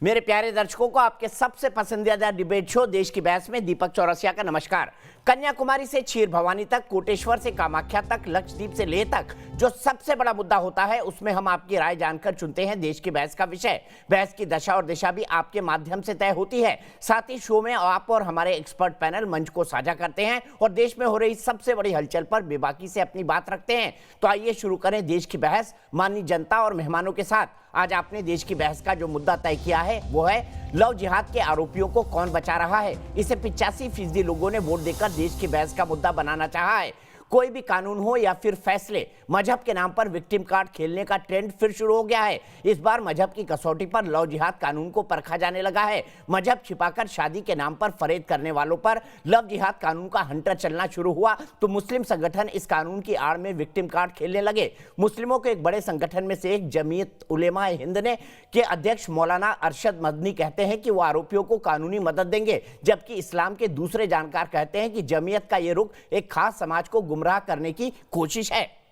मेरे प्यारे दर्शकों को आपके सबसे पसंदीदा डिबेट शो देश की बहस में दीपक चौरसिया का नमस्कार। कन्याकुमारी से क्षीर भवानी तक, कोटेश्वर से कामाख्या तक, लक्षद्वीप से लेह तक जो सबसे बड़ा मुद्दा होता है उसमें हम आपकी राय जानकर चुनते हैं देश की बहस का विषय। बहस की दशा और दिशा भी आपके माध्यम से तय होती है। साथ ही शो में आप और हमारे एक्सपर्ट पैनल मंच को साझा करते हैं और देश में हो रही सबसे बड़ी हलचल पर बेबाकी से अपनी बात रखते हैं। तो आइए शुरू करें देश की बहस माननीय जनता और मेहमानों के साथ। आज आपने देश की बहस का जो मुद्दा तय किया है वो है लव जिहाद के आरोपियों को कौन बचा रहा है। इसे 85% लोगों ने वोट देकर देश की बहस का मुद्दा बनाना चाहा है। कोई भी कानून हो या फिर फैसले, मजहब के नाम पर विक्टिम कार्ड खेलने का ट्रेंड फिर शुरू हो गया है। इस बार मजहब की कसौटी पर लव जिहाद कानून को परखा जाने लगा है। मजहब छिपाकर शादी के नाम पर फरेब करने वालों पर लव जिहाद कानून का हंटर चलना शुरू हुआ तो मुस्लिम संगठन इस कानून की आड़ में विक्टिम कार्ड खेलने लगे। मुस्लिमों के एक बड़े संगठन में से एक जमीयत उलेमा हिंद ने के अध्यक्ष मौलाना अरशद मदनी कहते हैं कि वो आरोपियों को कानूनी मदद देंगे, जबकि इस्लाम के दूसरे जानकार कहते हैं कि जमीयत का ये रुख एक खास समाज को गुमराह करने की कोशिश है।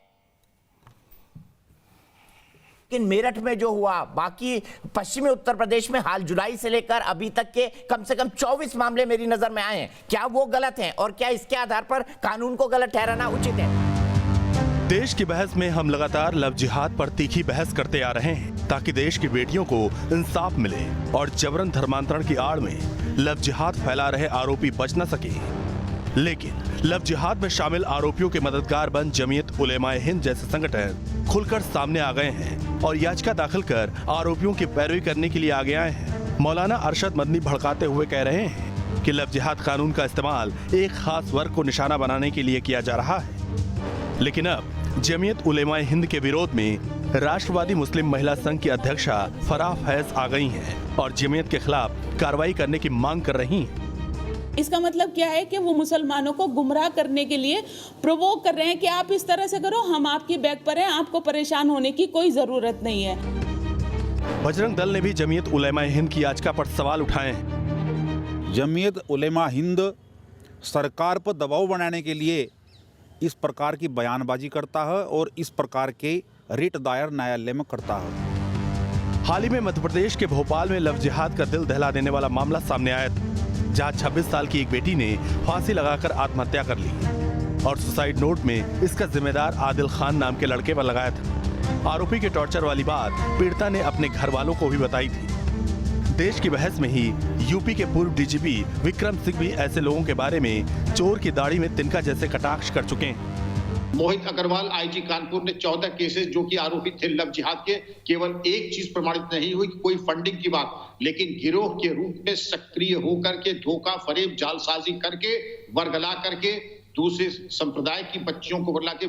लेकिन मेरठ में जो हुआ, बाकी पश्चिमी उत्तर प्रदेश में हाल जुलाई से लेकर अभी तक के कम से कम 24 मामले मेरी नजर में आए हैं। क्या वो गलत हैं और क्या इसके आधार पर कानून को गलत ठहराना उचित है? देश की बहस में हम लगातार लव जिहाद पर तीखी बहस करते आ रहे हैं ताकि देश की बेटियों को इंसाफ मिले और जबरन धर्मांतरण की आड़ में लव जिहाद फैला रहे आरोपी बच न सके। लेकिन लव जिहाद में शामिल आरोपियों के मददगार बन जमीयत उलेमा हिंद जैसे संगठन खुलकर सामने आ गए हैं और याचिका दाखिल कर आरोपियों की पैरवी करने के लिए आगे आए हैं। मौलाना अरशद मदनी भड़काते हुए कह रहे हैं कि लव जिहाद कानून का इस्तेमाल एक खास वर्ग को निशाना बनाने के लिए किया जा रहा है। लेकिन अब जमीयत उलेमा हिंद के विरोध में राष्ट्रवादी मुस्लिम महिला संघ की अध्यक्षा फराह फैज आ गई हैं और जमीयत के खिलाफ कार्रवाई करने की मांग कर रही हैं। इसका मतलब क्या है कि वो मुसलमानों को गुमराह करने के लिए प्रोवोक कर रहे हैं कि आप इस तरह से करो, हम आपकी बैक पर हैं, आपको परेशान होने की कोई जरूरत नहीं है। बजरंग दल ने भी जमीयत उलेमा हिंद की याचिका पर सवाल उठाए हैं। जमीयत उलेमा हिंद सरकार पर दबाव बनाने के लिए इस प्रकार की बयानबाजी करता है और इस प्रकार के रिट दायर न्यायालय में करता है। हाल ही में मध्य प्रदेश के भोपाल में लव जिहाद का दिल दहला देने वाला मामला सामने आया था, जहां 26 साल की एक बेटी ने फांसी लगाकर आत्महत्या कर ली और सुसाइड नोट में इसका जिम्मेदार आदिल खान नाम के लड़के पर लगाया था। आरोपी के टॉर्चर वाली बात पीड़िता ने अपने घर वालों को भी बताई थी। देश की बहस में ही यूपी के पूर्व डीजीपी विक्रम सिंह भी ऐसे लोगों के बारे में चोर की दाढ़ी में तिनका जैसे कटाक्ष कर चुके हैं। मोहित अग्रवाल आईजी कानपुर ने 14 केसेस जो कि आरोपी थे लव जिहाद के, केवल एक चीज प्रमाणित नहीं हुई कि कोई फंडिंग की बात, लेकिन गिरोह के रूप में सक्रिय होकर के धोखा फरेब जालसाजी करके वर्गला करके दूसरे संप्रदाय की बच्चियों को बुला के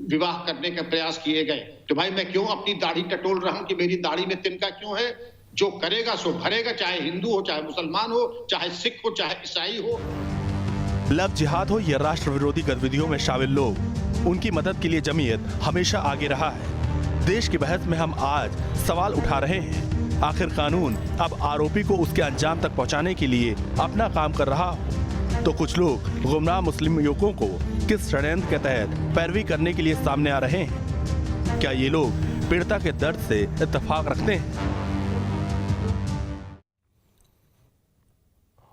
विवाह करने का प्रयास किए गए। तो भाई मैं क्यों अपनी दाढ़ी टटोल रहा हूं कि मेरी दाढ़ी में तिनका क्यों है? जो करेगा सो भरेगा, चाहे हिंदू हो, चाहे मुसलमान हो, चाहे सिख हो, चाहे ईसाई हो। लव जिहाद हो या राष्ट्र विरोधी गतिविधियों में शामिल लोग, उनकी मदद के लिए जमीयत हमेशा आगे रहा है। देश की बहस में हम आज सवाल उठा रहे हैं, आखिर कानून अब आरोपी को उसके अंजाम तक पहुंचाने के लिए अपना काम कर रहा हो तो कुछ लोग गुमराह मुस्लिम युवकों को किस षड्यंत्र के तहत पैरवी करने के लिए सामने आ रहे हैं? क्या ये लोग पीड़िता के दर्द से इत्तेफाक रखते हैं?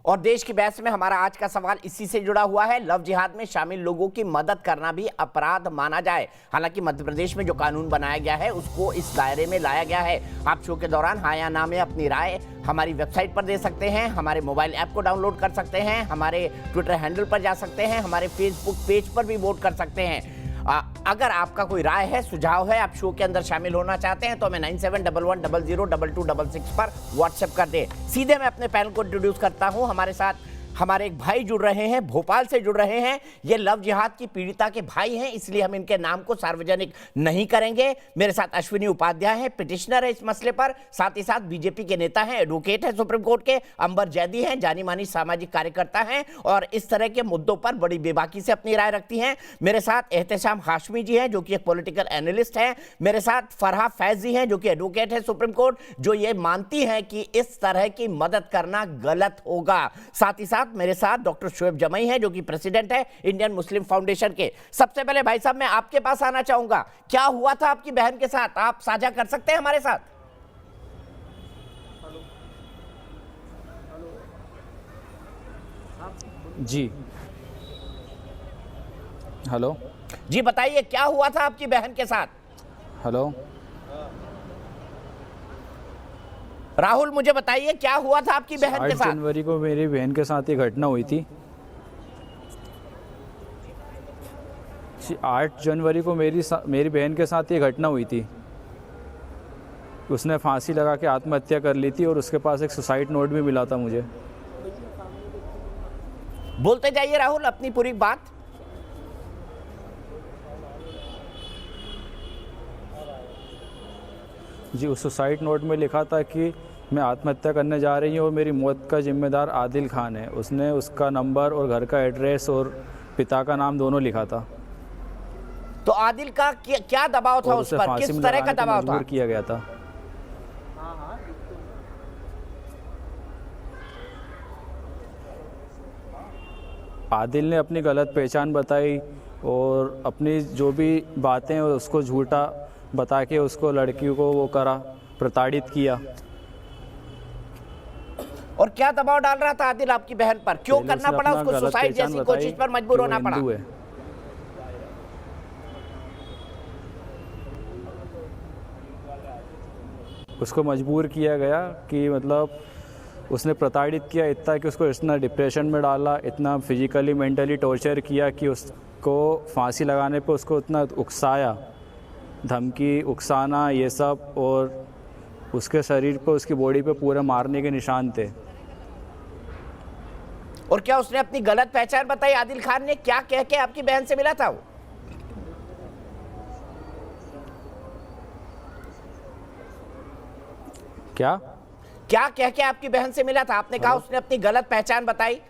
और देश की बहस में हमारा आज का सवाल इसी से जुड़ा हुआ है, लव जिहाद में शामिल लोगों की मदद करना भी अपराध माना जाए। हालांकि मध्य प्रदेश में जो कानून बनाया गया है उसको इस दायरे में लाया गया है। आप शो के दौरान हाँ या ना में अपनी राय हमारी वेबसाइट पर दे सकते हैं, हमारे मोबाइल ऐप को डाउनलोड कर सकते हैं, हमारे ट्विटर हैंडल पर जा सकते हैं, हमारे फेसबुक पेज पर भी वोट कर सकते हैं। अगर आपका कोई राय है, सुझाव है, आप शो के अंदर शामिल होना चाहते हैं तो हमें 9711002222 पर व्हाट्सएप कर दें। सीधे मैं अपने पैनल को इंट्रोड्यूस करता हूं। हमारे साथ हमारे एक भाई जुड़ रहे हैं, भोपाल से जुड़ रहे हैं। ये लव जिहाद की पीड़िता के भाई हैं, इसलिए हम इनके नाम को सार्वजनिक नहीं करेंगे। मेरे साथ अश्विनी उपाध्याय हैं, पिटिशनर है इस मसले पर। साथ ही साथ बीजेपी के नेता हैं, एडवोकेट हैं सुप्रीम कोर्ट के, अंबर जैदी हैं, जानी मानी सामाजिक कार्यकर्ता हैं और इस तरह के मुद्दों पर बड़ी बेबाकी से अपनी राय रखती हैं। मेरे साथ एहतेशाम हाशमी जी हैं जो कि एक पॉलिटिकल एनालिस्ट हैं। मेरे साथ फराह फैज जी हैं जो कि एडवोकेट है सुप्रीम कोर्ट, जो ये मानती हैं कि इस तरह की मदद करना गलत होगा। साथ ही साथ मेरे साथ डॉक्टर शोएब जमई है जो कि प्रेसिडेंट है इंडियन मुस्लिम फाउंडेशन के। सबसे पहले भाई साहब मैं आपके पास आना चाहूंगा, क्या हुआ था आपकी बहन के साथ, आप साझा कर सकते हैं हमारे साथ? जी हेलो जी बताइए क्या हुआ था आपकी बहन के साथ? हेलो राहुल मुझे बताइए क्या हुआ था आपकी बहन के 8 साथ? जनवरी को मेरी बहन के साथ ये घटना हुई थी। 8 जनवरी को मेरी बहन के साथ ये घटना हुई थी। उसने फांसी लगा के आत्महत्या कर ली थी और उसके पास एक सुसाइड नोट भी मिला था मुझे। बोलते जाइए राहुल अपनी पूरी बात। जी उस सुसाइड नोट में लिखा था कि मैं आत्महत्या करने जा रही हूँ और मेरी मौत का जिम्मेदार आदिल खान है। उसने उसका नंबर और घर का एड्रेस और पिता का नाम दोनों लिखा था। तो आदिल का क्या दबाव था और उस उसे पर? फांसी किस में तरह का लगाने को दबाव था? मजबूर किया गया था। आदिल ने अपनी गलत पहचान बताई और अपनी जो भी बातें उसको झूठा बता के उसको लड़की को वो करा, प्रताड़ित किया। और क्या दबाव डाल रहा था आदिल आपकी बहन पर? क्यों पहले करना उसने पड़ा अपना उसको? गलत सुसाइड पहचान जैसी बताई कोशिश पर मजबूर कि वो होना पड़ा? हिंदू है। उसको मजबूर किया गया कि मतलब उसने प्रताड़ित किया इतना कि उसको इतना डिप्रेशन में डाला, इतना फिजिकली मेंटली टॉर्चर किया कि उसको फांसी लगाने पे उसको इतना उकसाया, धमकी उकसाना ये सब। और उसके शरीर पे उसकी बॉडी पे पूरे मारने के निशान थे। और क्या उसने अपनी गलत पहचान बताई? आदिल खान ने क्या कह के आपकी बहन से मिला था वो? क्या कह के आपकी बहन से मिला था? आपने कहा उसने अपनी गलत पहचान बताई।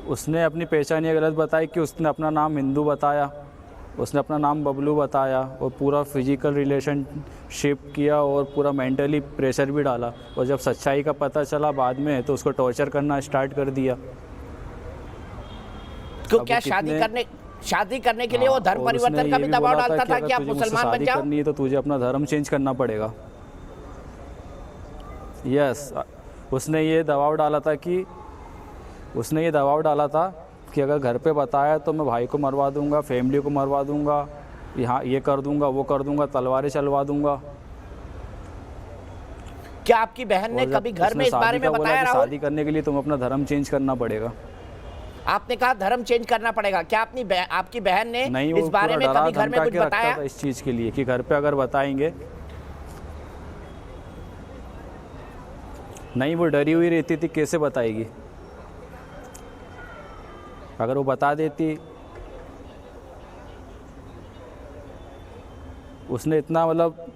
उसने अपनी पहचान ये गलत बताई कि उसने अपना नाम हिंदू बताया, उसने अपना नाम बबलू बताया और पूरा फिजिकल रिलेशनशिप किया और पूरा मेंटली प्रेशर भी डाला। और जब सच्चाई का पता चला बाद में तो उसको टॉर्चर करना स्टार्ट कर दिया। तो अब क्या वो कितने- शादी करने के लिए वो धर्म और उसने परिवर्तन का ये भी भी दबाव बोला डालता था अगर कि आप तुझे मुझसे मुसलमान बन शादी जाओ? करनी है तो तुझे अपना धर्म चेंज करना पड़ेगा। यस उसने ये दबाव डाला था कि अगर घर पे बताया तो मैं भाई को मरवा दूंगा, फैमिली को मरवा दूंगा, यहाँ ये कर दूंगा, वो कर दूंगा, तलवारें चलवा दूंगा। क्या आपकी बहन ने और जब कभी घर उसने में इस शादी बारे का में बोला बताया कि राहुल? शादी करने के लिए तुम अपना धर्म चेंज करना पड़ेगा। आपने कहा धर्म चेंज करना पड़ेगा। क्या आपकी बहन ने नहीं, इस वो बारे पूरा में डरा कभी घर में धमका कुछ के रखता बताया? था इस चीज़ के लिए कि घर पे अगर बताएंगे। नहीं, वो डरी हुई रहती थी, कैसे बताएगी? अगर वो बता देती, उसने इतना मतलब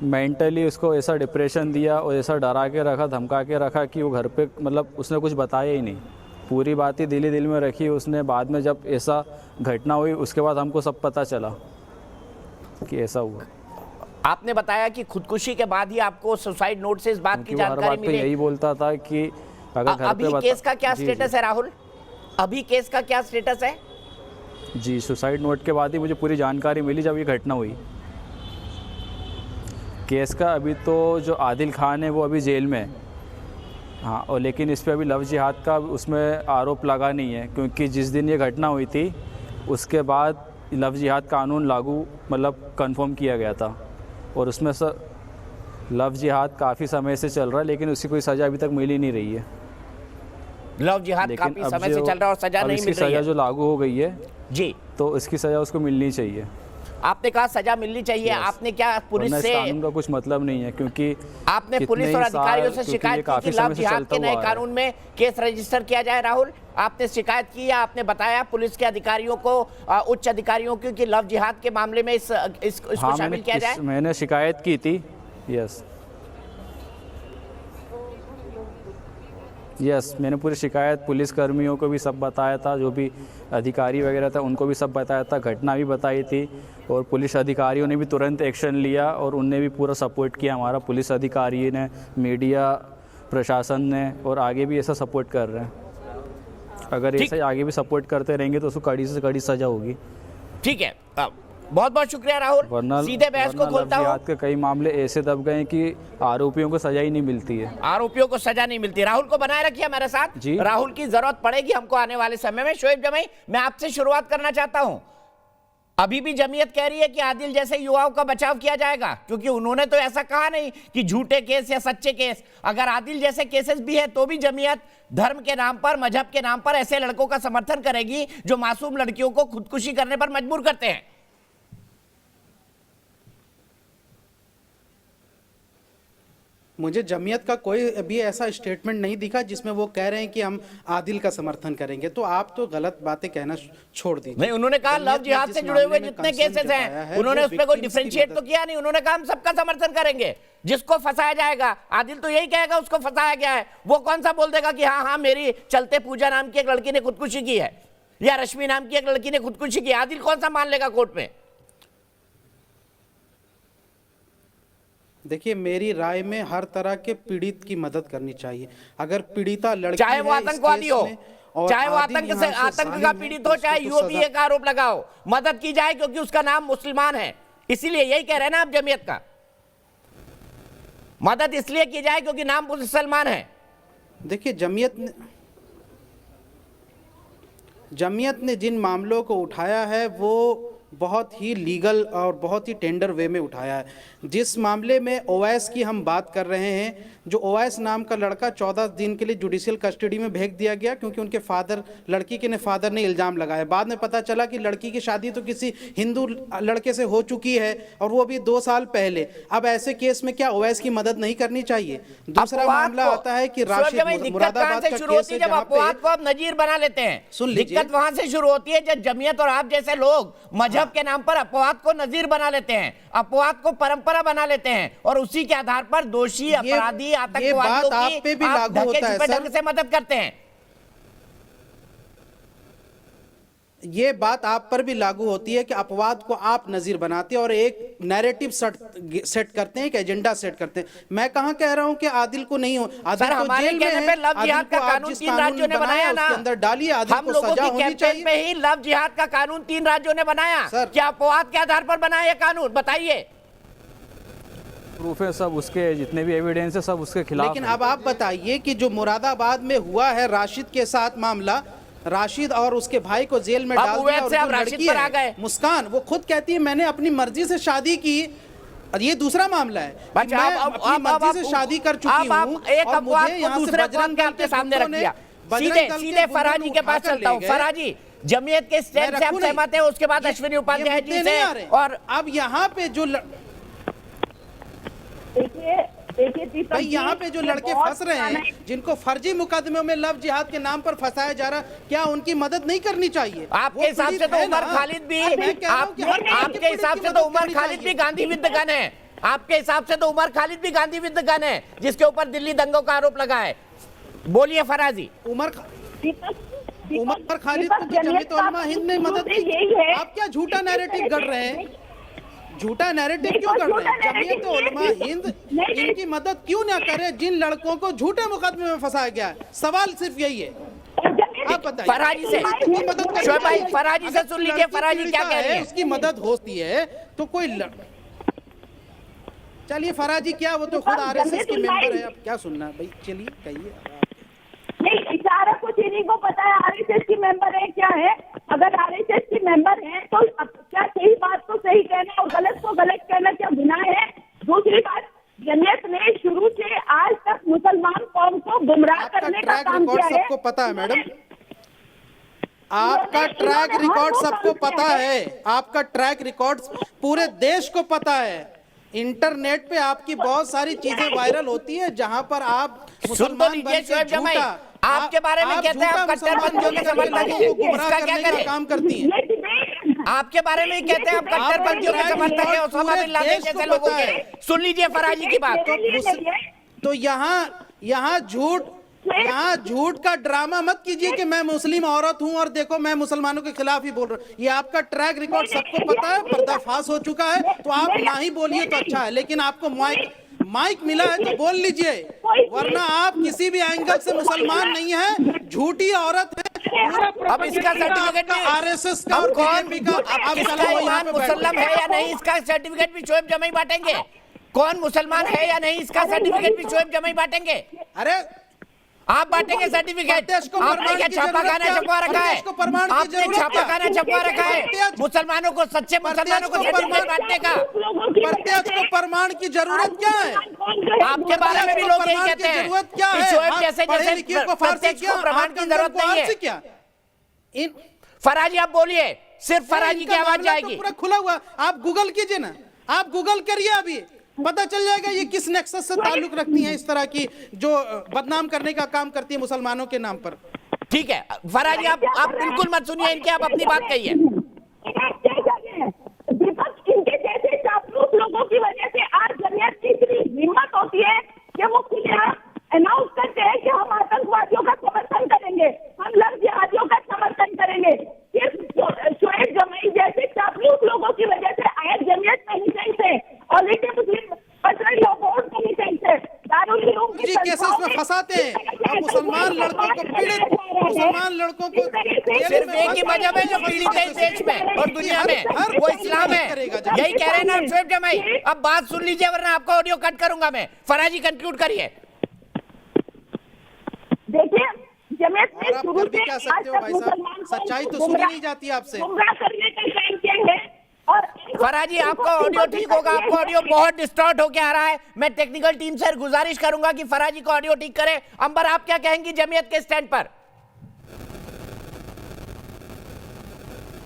मेंटली उसको ऐसा डिप्रेशन दिया और ऐसा डरा के रखा, धमका के रखा कि वो घर पे मतलब उसने कुछ बताया ही नहीं। पूरी बात ही दिल में रखी उसने। बाद में जब ऐसा घटना हुई उसके बाद हमको सब पता चला कि ऐसा हुआ। आपने बताया कि खुदकुशी के बाद ही आपको सुसाइड नोट से इस बात की क्योंकि वो हर जानकारी बात पे यही मिली। बोलता था कि अगर घर पे अभी केस का क्या जी, स्टेटस है राहुल? अभी केस का क्या स्टेटस है? जी सुसाइड नोट के बाद ही मुझे पूरी जानकारी मिली जब ये घटना हुई। केस का अभी तो जो आदिल खान है वो अभी जेल में है। हाँ, और लेकिन इस पे अभी लव जिहाद का उसमें आरोप लगा नहीं है, क्योंकि जिस दिन ये घटना हुई थी उसके बाद लव जिहाद कानून लागू मतलब कंफर्म किया गया था। और उसमें लव जिहाद काफ़ी समय से चल रहा है लेकिन उसकी कोई सज़ा अभी तक मिल ही नहीं रही है। लव जिहाद लेकिन काफी अब समय से चल रहा है और सजा अब नहीं इसकी मिल रही सज़ा है। जो लागू हो गई है जी, तो इसकी सज़ा उसको मिलनी चाहिए। आपने कहा सजा मिलनी चाहिए। Yes. आपने क्या पुलिस वरना इस से कानून का कुछ मतलब नहीं है, क्योंकि आपने कितने पुलिस ही और अधिकारियों साल- से क्योंकि शिकायत ये की काफी कि समय लव से जिहाद चलता के नए हुआ आ रहा है। कानून में केस रजिस्टर किया जाए? राहुल, आपने शिकायत की या आपने बताया पुलिस के अधिकारियों को, उच्च अधिकारियों को कि लव जिहाद के मामले में इसको हाँ, शामिल किया जाए? मैंने शिकायत की थी। यस मैंने पूरी शिकायत पुलिस कर्मियों को भी सब बताया था, जो भी अधिकारी वगैरह था उनको भी सब बताया था, घटना भी बताई थी। और पुलिस अधिकारियों ने भी तुरंत एक्शन लिया और उनने भी पूरा सपोर्ट किया हमारा। पुलिस अधिकारी ने, मीडिया प्रशासन ने, और आगे भी ऐसा सपोर्ट कर रहे हैं। अगर ऐसा आगे भी सपोर्ट करते रहेंगे तो उसको कड़ी से कड़ी सज़ा होगी। ठीक है, बहुत बहुत शुक्रिया राहुल। सीधे बहस को खोलता हूँ। के कई मामले ऐसे दब गए कि आरोपियों को सजा ही नहीं मिलती है। आरोपियों को सजा नहीं मिलती। राहुल को बनाए रखिए हमारे साथ जी। राहुल की जरूरत पड़ेगी हमको आने वाले समय में। शोएब जमाई, मैं आपसे शुरुआत करना चाहता हूं। अभी भी जमीयत कह रही है कि आदिल जैसे युवाओं का बचाव किया जाएगा, क्योंकि उन्होंने तो ऐसा कहा नहीं कि झूठे केस या सच्चे केस। अगर आदिल जैसे केसेस भी है तो भी जमीयत धर्म के नाम पर, मजहब के नाम पर ऐसे लड़कों का समर्थन करेगी जो मासूम लड़कियों को खुदकुशी करने पर मजबूर करते हैं। मुझे जमीयत का कोई भी ऐसा स्टेटमेंट नहीं दिखा जिसमें वो कह रहे हैं कि हम आदिल का समर्थन करेंगे। तो आप तो गलत बातें कहना छोड़ दीजिए। नहीं, उन्होंने कहा लव जिहाद से जुड़े हुए जितने केसेस हैं उन्होंने उस पर कोई डिफरेंशिएट तो किया नहीं। उन्होंने कहा हम सबका समर्थन करेंगे जिसको फंसाया जाएगा। आदिल तो यही कहेगा उसको फंसाया गया है। वो कौन सा बोल देगा कि हाँ मेरी चलते पूजा नाम की एक लड़की ने खुदकुशी की है या रश्मि नाम की एक लड़की ने खुदकुशी की। आदिल कौन सा मान लेगा कोर्ट में? देखिए, मेरी राय में हर तरह के पीड़ित की मदद करनी चाहिए। अगर पीड़िता लड़की चाहे वो है इस आतंकवादी केस हो, में, चाहे वो आदिल आतंक यहाँ से से आतंक शामिल का है, पीड़ित तो हो, चाहे उसको तो यूएपीए का आरोप लगाओ, मदद की जाए क्योंकि उसका नाम मुसलमान है। इसीलिए यही कह रहे हैं ना आप जमीयत का, मदद इसलिए की जाए क्योंकि नाम मुसलमान है। देखिए, जमीयत ने जिन मामलों को उठाया है वो बहुत ही लीगल और बहुत ही टेंडर वे में उठाया है। जिस मामले में ओवैस की हम बात कर रहे हैं, जो ओवैस नाम का लड़का 14 दिन के लिए जुडिशियल कस्टडी में भेज दिया गया क्योंकि उनके लड़की के फादर ने इल्ज़ाम लगाया। बाद में पता चला कि लड़की की शादी तो किसी हिंदू लड़के से हो चुकी है और वो भी 2 साल पहले। अब ऐसे केस में क्या ओवैस की मदद नहीं करनी चाहिए? दूसरा मामला आता है कि राशिद मुरादाबाद का केस है जहां पे अपवाद को आप नजीर बना लेते हैं। सुन लीजिए, दिक्कत वहां से शुरू होती है जब जमीयत और आप जैसे लोग मजहब के नाम पर अपवाद को नजीर बना लेते हैं, अपवाद को परंपरा बना लेते हैं और उसी के आधार पर दोषी, अपराधी, आतंकवादियों आप पे भी लागू होता है ढंग से मदद करते हैं। ये बात आप पर भी लागू होती है कि अपवाद को आप नजीर बनाते हैं और एक नैरेटिव सेट करते हैं, एक एजेंडा सेट करते हैं। मैं कहां कह रहा हूं कि आदिल को नहीं हो, आदिल सर, तो हमारे जेल में कहने है। पे लव जिहाद का कानून 3 राज्यों ने बनाया ना, उसके अंदर डालिए, आदिल हम को लोगों सजा की होनी कैंपेन चाहिए। पे ही लव जिहाद का कानून 3 राज्यों ने बनाया। सर, क्या अपवाद के आधार पर बनाया ये कानून? बताइए। प्रूफ है सब, उसके जितने भी एविडेंस है सब उसके खिलाफ। लेकिन अब आप बताइए कि जो मुरादाबाद में हुआ है राशिद के साथ मामला, राशिद और उसके भाई को जेल में अब डाल उवैद दिया और से जो आप राशिद लड़की पर आ है गए। मुस्कान, वो खुद कहती है मैंने अपनी मर्जी से शादी की। और ये दूसरा मामला है कि अच्छा, मैं अपनी मर्जी से शादी कर चुकी हूँ एक और अपवाद मुझे को यहाँ से दूसरे बजरंग अपवाद के दल आपके के सामने रख गुंडों ने दिया। बजरंग सीधे दल के सीधे गुंडों फराजी को के पास उठाकर चलता हूँ। ले गए। फराजी, जमीयत के स्टैंड से आप सहमत हैं? उसके बाद अश्विनी उपाध्याय जी से, और अब यहाँ पे जो देखिए भाई यहाँ पे जो लड़के फंस रहे हैं, जिनको फर्जी मुकदमों में लव जिहाद के नाम पर फंसाया जा रहा, क्या उनकी मदद नहीं करनी चाहिए? आपके हिसाब से तो उमर खालिद भी, आपके हिसाब से तो उमर खालिद भी गांधी विद गन है। आपके हिसाब से तो उमर खालिद भी गांधी विद गन है, जिसके ऊपर दिल्ली दंगों का आरोप लगा है। बोलिए फराजी। उमर खालिद को तो जमीयत उलमा हिंद ने मदद की। आप क्या झूठा नैरेटिव गढ़ रहे हैं? झूठा नैरेटिव क्यों कर रहे हैं? जमीयत उलमा हिंद इनकी मदद क्यों ना करे जिन लड़कों को झूठे मुकदमे में फंसाया गया है? सवाल सिर्फ यही है। आप बताइए। फराजी से शोएब भाई, फराजी से सुन लीजिए, फराजी क्या कह रहे हैं। उसकी मदद होती है तो कोई चलिए फराजी क्या, वो तो खुद आरएसएस के मेंबर है। अब क्या सुनना है भाई, चलिए कहिए। नहीं, सारा कुछ इन्हीं को पता है आरएसएस की मेंबर है क्या है। अगर आरएसएस की मेंबर है तो क्या सही बात को सही कहना और गलत को गलत कहना क्या गुनाह है? दूसरी बात, जमीयत ने शुरू से आज तक मुसलमान कौम को गुमराह करने का काम किया है। सबको पता है मैडम, आपका ट्रैक रिकॉर्ड सबको पता है। आपका ट्रैक रिकॉर्ड पूरे देश को पता है। इंटरनेट पे आपकी बहुत सारी चीजें वायरल होती है जहां पर आप मुसलमान बन के झूठा, आपके बारे में कहते हैं आप कट्टरपंथियों के समर्थक हैं, इसका क्या करें? काम करती हैं। आपके बारे में कहते हैं आप कट्टरपंथियों के समर्थक हैं, ओसामा बिन लादेन जैसे लोगों के। सुन लीजिए फराजी की बात। तो यहाँ झूठ का ड्रामा मत कीजिए कि मैं मुस्लिम औरत हूं और देखो मैं मुसलमानों के खिलाफ ही बोल रहा हूं। ये आपका ट्रैक रिकॉर्ड सबको पता है, पर्दाफाश हो चुका है। तो आप ना ही बोलिए तो अच्छा है, लेकिन आपको माइक मिला है तो बोल लीजिए, वरना आप किसी भी एंगल से मुसलमान नहीं है, झूठी औरत है अब इसका सर्टिफिकेट भी आरएसएस का अब और कौन बीजेपी का अब इसका चलो यहाँ ईमान पे बैठ मुसल्लम है या नहीं, इसका सर्टिफिकेट भी शोएब जमाई बांटेंगे। कौन मुसलमान है या नहीं, इसका सर्टिफिकेट भी शोएब जमाई बांटेंगे। अरे आप बांटेंगे सर्टिफिकेट। आपने क्या छापाखाना छपवा रखा है, आपने छापाखाना छपवा रखा है मुसलमानों को, सच्चे मुसलमानों को सर्टिफिकेट बांटने का। प्रत्यक्ष को प्रमाण की जरूरत क्या है? आपके बारे में भी लोग यही कहते हैं कि शोएब जैसे प्रत्यक्ष को प्रमाण की जरूरत नहीं है। क्या इन फराजी आप बोलिए, सिर्फ फराजी की आवाज जाएगी। पूरा खुला हुआ, आप गूगल कीजिए ना, आप गूगल करिए, अभी पता चल जाएगा ये किस नेक्सस से ताल्लुक रखती हैं, इस तरह की जो बदनाम करने का काम करती है मुसलमानों के नाम पर। ठीक है फराजी, आप बिल्कुल मत सुनिए इनके, आप अपनी बात कहिए। दीपक, इनके जैसे चापलूस लोगों की वजह से आज जमीयत की इतनी हिम्मत होती है कि वो खुलेआम अनाउंस करते हैं कि हम आतंकवादियों का समर्थन करेंगे, हम लव जिहादियों का समर्थन करेंगे। शोएब जमाई जैसे चापलूस लोगों की वजह से आज जमीयत में हिंसा से ऑलरेडी मुस्लिम पसंद लोग वोट नहीं चाहिए, दारुल उलूम जी केसेस में फंसाते हैं, अब मुसलमान लड़कों को पीड़ित, मुसलमान लड़कों को सिर्फ एक ही मजहब है जो पीड़ित है इस देश में और दुनिया में, वो इस्लाम है। यही कह रहे हैं ना शोएब जमाई। अब बात सुन लीजिए वरना आपका ऑडियो कट करूंगा मैं। फराजी कंक्लूड करिए। देखिए, जमीयत में और आप शुरू कर भी से क्या आज सकते हो तक भाई साहब, मुसलमान सच्चाई तो कौम सुनी गुमराह- नहीं जाती आपसे। गुमराह करने का काम किया है। और फराजी आपका ऑडियो ठीक होगा, आपका ऑडियो बहुत डिस्टॉर्ट होके आ रहा है। मैं टेक्निकल टीम से गुजारिश करूंगा कि फराजी का ऑडियो ठीक करे। अंबर आप क्या कहेंगी जमीयत के स्टैंड पर?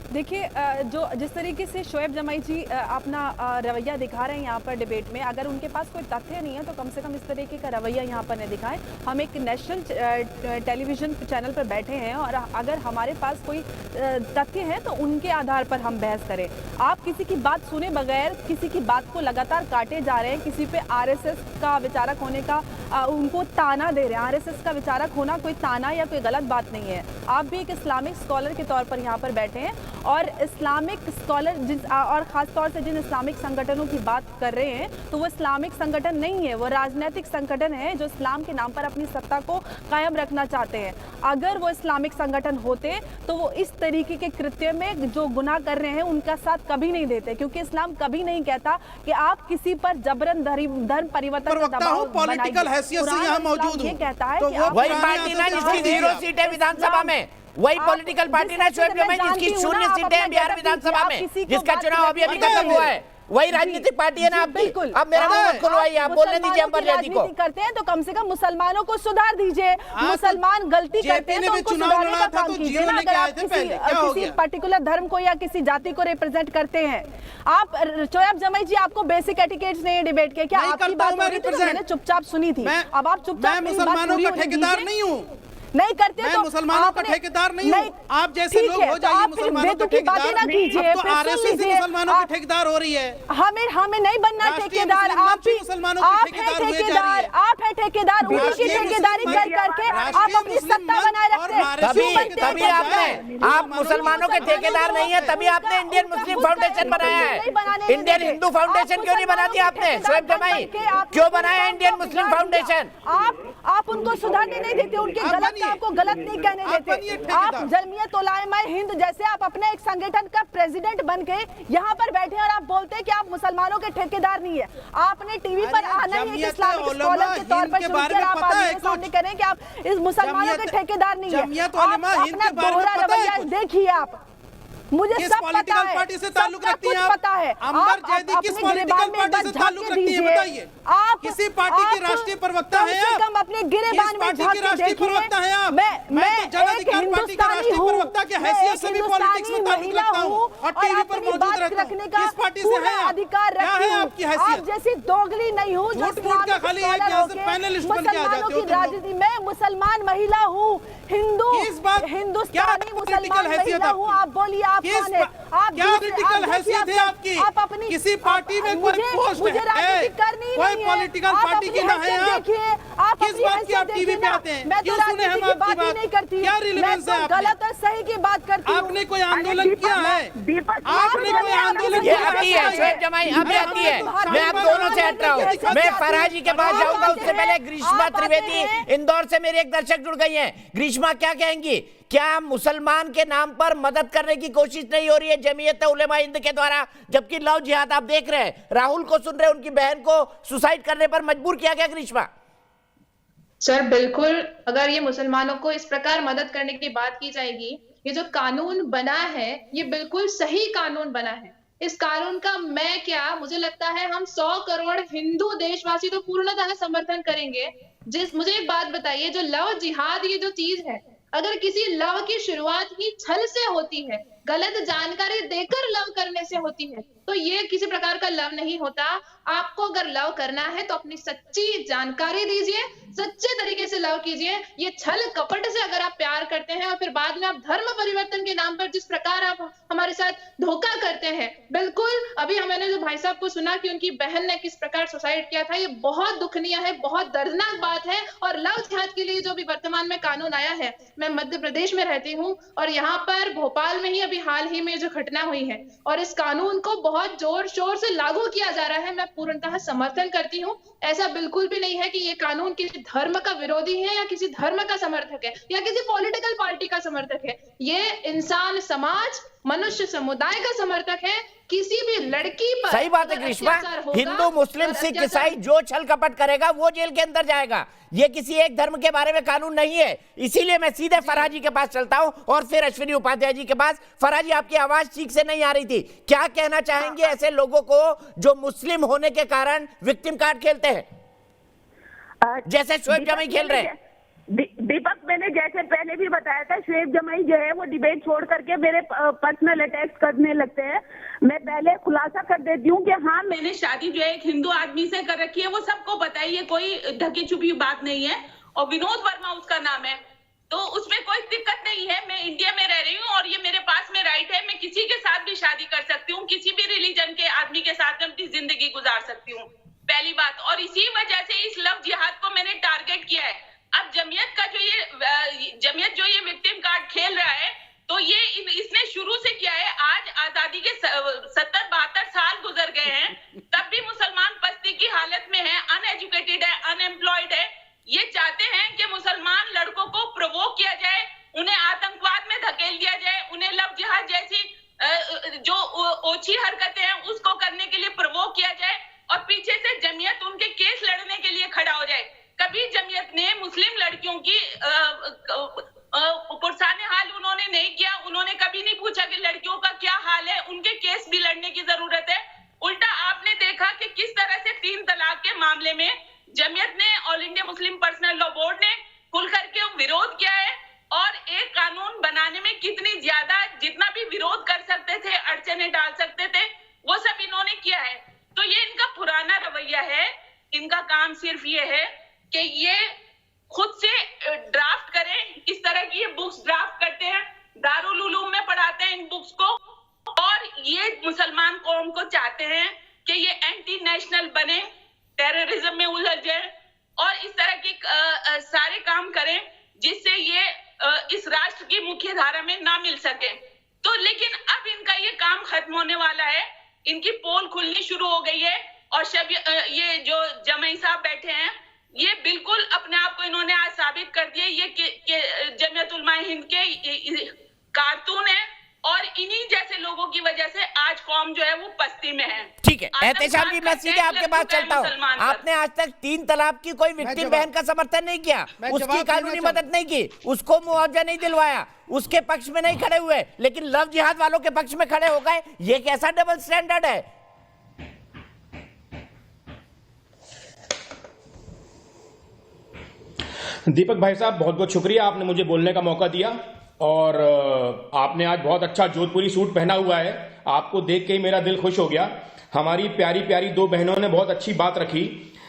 देखिए, जो जिस तरीके से शोएब जमाई जी अपना रवैया दिखा रहे हैं यहाँ पर डिबेट में, अगर उनके पास कोई तथ्य नहीं है तो कम से कम इस तरीके का रवैया यहाँ पर न दिखाएं। हम एक नेशनल टेलीविजन चैनल पर बैठे हैं और अगर हमारे पास कोई तथ्य है तो उनके आधार पर हम बहस करें। आप किसी की बात सुने बगैर किसी की बात को लगातार काटे जा रहे हैं, किसी पे आरएसएस का विचारक होने का उनको ताना दे रहे हैं। आरएसएस का विचारक होना कोई ताना या कोई गलत बात नहीं है। आप भी एक इस्लामिक स्कॉलर के तौर पर यहाँ पर बैठे हैं और इस्लामिक स्कॉलर और ख़ास तौर से जिन इस्लामिक संगठनों की बात कर रहे हैं तो वो इस्लामिक संगठन नहीं है, वो राजनीतिक संगठन है जो इस्लाम के नाम पर अपनी सत्ता को कायम रखना चाहते हैं। अगर वो इस्लामिक संगठन होते तो वो इस तरीके के कृत्य में जो गुनाह कर रहे हैं उनका साथ कभी नहीं देते, क्योंकि इस्लाम कभी नहीं कहता कि आप किसी पर जबरन धर्म परिवर्तन का दबाव पॉलिटिकल हैसियत से यहाँ मौजूद हूँ, कहता है तो कि वो वही पार्टी ना जिसकी 0 सीटें विधानसभा में, वही पॉलिटिकल पार्टी ना शोएब जमाई जिसकी 0 सीटें बिहार विधानसभा में, जिसका चुनाव अभी खत्म हुआ है, वही राजनीतिक पार्टी है ना आपकी। अब मेरा मुंह मत खुलवाइए, आप बोलने दीजिए अंबर जैदी को। करते हैं तो कम से कम मुसलमानों को सुधार दीजिए। मुसलमान गलती करते हैं तो उनको सुधारने का काम कीजिए ना। अगर आप किसी पर्टिकुलर धर्म को या किसी जाति को रिप्रेजेंट करते हैं, आप शोएब जमाई जी आपको बेसिक एटिकेट्स नहीं है डिबेट के, क्या आपकी बात हो रही थी तो मैंने चुपचाप सुनी थी। अब आप चुपचाप मुसलमानों का ठेकेदार नहीं हूँ, नहीं करते मैं तो मुसलमानों का ठेकेदार नहीं हूँ। आप जैसे लोग हो जाइए मुसलमानों का ठेकेदार। अब तो आरएसएस ही मुसलमानों की ठेकेदार हो रही है। हमें नहीं बनना ठेकेदार। आप है ठेकेदार, आप है ठेकेदार, उन्हीं की ठेकेदारी कर करके आप अपनी सत्ता बनाए रखते हैं। तभी आप मुसलमानों के ठेकेदार नहीं है, तभी आपने इंडियन मुस्लिम फाउंडेशन बनाया है। इंडियन हिंदू फाउंडेशन क्यों नहीं बना दिया आपने शोएब जमाई? क्यों बनाया इंडियन मुस्लिम फाउंडेशन? आप उनको सुधारने नहीं देते, उनके गलत आपको गलत नहीं कहने देते। आप जमीयत उलमा हिंद जैसे आप अपने एक संगठन का प्रेसिडेंट बन के यहाँ पर बैठे और आप बोलते हैं कि आप मुसलमानों के ठेकेदार नहीं है। आपने टीवी पर आना ही एक इस्लामिक स्कॉलर के तौर पर चुनकर आप आगे सामने करें कि आप इस मुसलमानों के ठेकेदार नहीं है। आप अपना दोहरा रवैया देखिए। आप मुझे सब पता है, पार्टी से ताल्लुक रखती हैं? पता है। अंबर जैदी किस पॉलिटिकल पार्टी से ताल्लुक रखती है बताइए? आप किसी पार्टी की राष्ट्रीय प्रवक्ता है आप? कम अपने गिरेबान में झांक के राष्ट्रीय प्रवक्ता है आप? मैं जन अधिकार पार्टी के राष्ट्रीय प्रवक्ता के हैसियत से भी पॉलिटिक्स में ताल्लुक रखता हूँ और टीवी पर मौजूद रहता हूँ। किस पार्टी से है आप? क्या है आपकी हैसियत? जैसी दोगली नहीं हूँ जो झूठ का खाली एक यहाँ से पैनलिस्ट बन के आ जाते हो। राजनीति में मुसलमान महिला हूँ, हिंदुस्तानी मुसलमान महिला हूँ। आप बोलिए आप कौन है? क्या पॉलिटिकल हैसियत है आपकी? आप अपनी किसी पार्टी में कोई पोस्ट मुझे राजनीति करनी कोई नहीं है। पॉलिटिकल पार्टी की ना है आप? देखिए, आप किस बात की आप टीवी पे आते हैं? क्यों सुने हम आपकी बात? नहीं करती। क्या रिलेवेंस है? गलत और सही की बात करती हूँ। आपने कोई आंदोलन किया है? आपने कोई आंदोलन ये किया आती है श्वेत जमाई, अभी आती है। मैं अब दोनों से हट रहा हूँ। मैं फरहा जी के पास जाऊंगा, उससे पहले ग्रीष्मा त्रिवेदी इंदौर से मेरी एक दर्शक जुड़ गई हैं। ग्रीष्मा, क्या कहेंगी? क्या मुसलमान के नाम पर मदद करने की कोशिश नहीं हो रही है जमीयत उलेमा हिंद के द्वारा, जबकि लव जिहाद आप देख रहे हैं, राहुल को सुन रहे हैं, उनकी बहन को सुसाइड करने पर मजबूर किया गया? ग्रीष्मा सर बिल्कुल, अगर ये मुसलमानों को इस प्रकार मदद करने की बात की जाएगी, ये जो कानून बना है ये बिल्कुल सही कानून बना है। इस कानून का मैं क्या, मुझे लगता है हम 100 करोड़ हिंदू देशवासी तो पूर्णतः समर्थन करेंगे। मुझे एक बात बताइए, जो लव जिहाद ये जो चीज है, अगर किसी लव की शुरुआत ही छल से होती है, गलत जानकारी देकर लव करने से होती है, तो ये किसी प्रकार का लव नहीं होता। आपको अगर लव करना है तो अपनी सच्ची जानकारी दीजिए, सच्चे तरीके से लव कीजिए। ये छल कपट से अगर आप प्यार करते हैं और फिर बाद में आप धर्म परिवर्तन के नाम पर जिस प्रकार आप हमारे साथ धोखा करते हैं, बिल्कुल अभी मैंने जो भाई साहब को सुना कि उनकी बहन ने किस प्रकार सुसाइड किया था, ये बहुत दुखनीय है, बहुत दर्दनाक बात है। और लव जिहाद के लिए जो भी वर्तमान में कानून आया है, मैं मध्य प्रदेश में रहती हूँ और यहाँ पर भोपाल में ही अभी हाल ही में जो घटना हुई है, और इस कानून को बहुत जोर शोर से लागू किया जा रहा है, मैं पूर्णतः समर्थन करती हूँ। ऐसा बिल्कुल भी नहीं है कि ये कानून किसी धर्म का विरोधी है या किसी धर्म का समर्थक है या किसी पॉलिटिकल पार्टी का समर्थक है। ये इंसान समाज, मनुष्य समुदाय का समर्थक है। किसी भी लड़की पर सही बात है ग्रीष्मा, हिंदू मुस्लिम सिख ईसाई जो छल कपट करेगा वो जेल के अंदर जाएगा। ये किसी एक धर्म के बारे में कानून नहीं है। इसीलिए मैं सीधे फरहा जी के पास चलता हूं और फिर अश्विनी उपाध्याय जी के पास। फरहा जी, आपकी आवाज ठीक से नहीं आ रही थी, क्या कहना चाहेंगे ऐसे लोगों को जो मुस्लिम होने के कारण विक्टिम कार्ड खेलते हैं, जैसे शोएब जमाई खेल रहे हैं? दीपक, मैंने जैसे पहले भी बताया था, शोएब जमाई जो है वो डिबेट छोड़ करके मेरे पर्सनल अटैक करने लगते हैं। मैं पहले खुलासा कर देती हूँ कि हाँ, मैंने शादी जो है एक हिंदू आदमी से कर रखी है, वो सबको बताइए, कोई ढकी छुपी बात नहीं है। और विनोद वर्मा उसका नाम है, तो उसमें कोई दिक्कत नहीं है। मैं इंडिया में रह रही हूँ और ये मेरे पास में राइट है, मैं किसी के साथ भी शादी कर सकती हूँ, किसी भी रिलीजन के आदमी के साथ में अपनी जिंदगी गुजार सकती हूँ, पहली बात। और इसी वजह से इस लव जिहाद को मैंने टारगेट किया है। अब जमीयत का जो ये विक्टिम कार्ड खेल रहा है, तो ये इसने शुरू से किया है। आज आजादी के 70-72 साल गुजर गए हैं, तब भी मुसलमान पस्ती की हालत में है, अनएजुकेटेड है, अनएम्प्लॉयड है। ये चाहते हैं कि मुसलमान लड़कों को प्रोवोक किया जाए, उन्हें आतंकवाद में धकेल दिया जाए, उन्हें लव जिहाद जैसी जो ओछी हरकतें हैं उसको करने के लिए प्रोवोक किया जाए, और पीछे से जमीयत उनके केस लड़ने के लिए खड़ा हो जाए। कभी जमीयत ने मुस्लिम लड़कियों की पुरसाने हाल उन्होंने नहीं किया। उन्होंने कभी नहीं पूछा कि लड़कियों का क्या हाल है, उनके केस भी लड़ने की जरूरत है। उल्टा आपने देखा कि किस तरह से 3 तलाक के मामले में जमीयत ने, all India Muslim personal law board ने खुल करके विरोध किया है, और एक कानून बनाने में कितनी ज्यादा, जितना भी विरोध कर सकते थे, अड़चने डाल सकते थे, वो सब इन्होंने किया है। तो ये इनका पुराना रवैया है। इनका काम सिर्फ ये है कि ये खुद से ड्राफ्ट करें, इस तरह की ये बुक्स ड्राफ्ट करते हैं, दारुल उलूम में पढ़ाते हैं इन बुक्स को, और ये मुसलमान कौम को चाहते हैं कि ये एंटी नेशनल बने, टेररिज्म में उलझ जाए, और इस तरह की सारे काम करें जिससे ये इस राष्ट्र की मुख्य धारा में ना मिल सके। तो लेकिन अब इनका ये काम खत्म होने वाला है, इनकी पोल खुलनी शुरू हो गई है, और ये जो जमाई साहब बैठे हैं, ये बिल्कुल अपने आप को इन्होंने आज साबित कर दिया ये जमीयत उलमा हिंद के कारतून है, और इन्हीं जैसे लोगों की वजह से आज कौम जो है वो पस्ती में है। ठीक है एहतेशाम जी, मैं सीधे आपके पास चलता हूँ। आपने आज तक 3 तलाक की कोई विक्टिम बहन का समर्थन नहीं किया, उसकी कानूनी मदद नहीं की, उसको मुआवजा नहीं दिलवाया, उसके पक्ष में नहीं खड़े हुए, लेकिन लव जिहाद वालों के पक्ष में खड़े हो गए। ये कैसा डबल स्टैंडर्ड है? दीपक भाई साहब, बहुत बहुत शुक्रिया, आपने मुझे बोलने का मौका दिया। और आपने आज बहुत अच्छा जोधपुरी सूट पहना हुआ है, आपको देख के ही मेरा दिल खुश हो गया। हमारी प्यारी प्यारी 2 बहनों ने बहुत अच्छी बात रखी।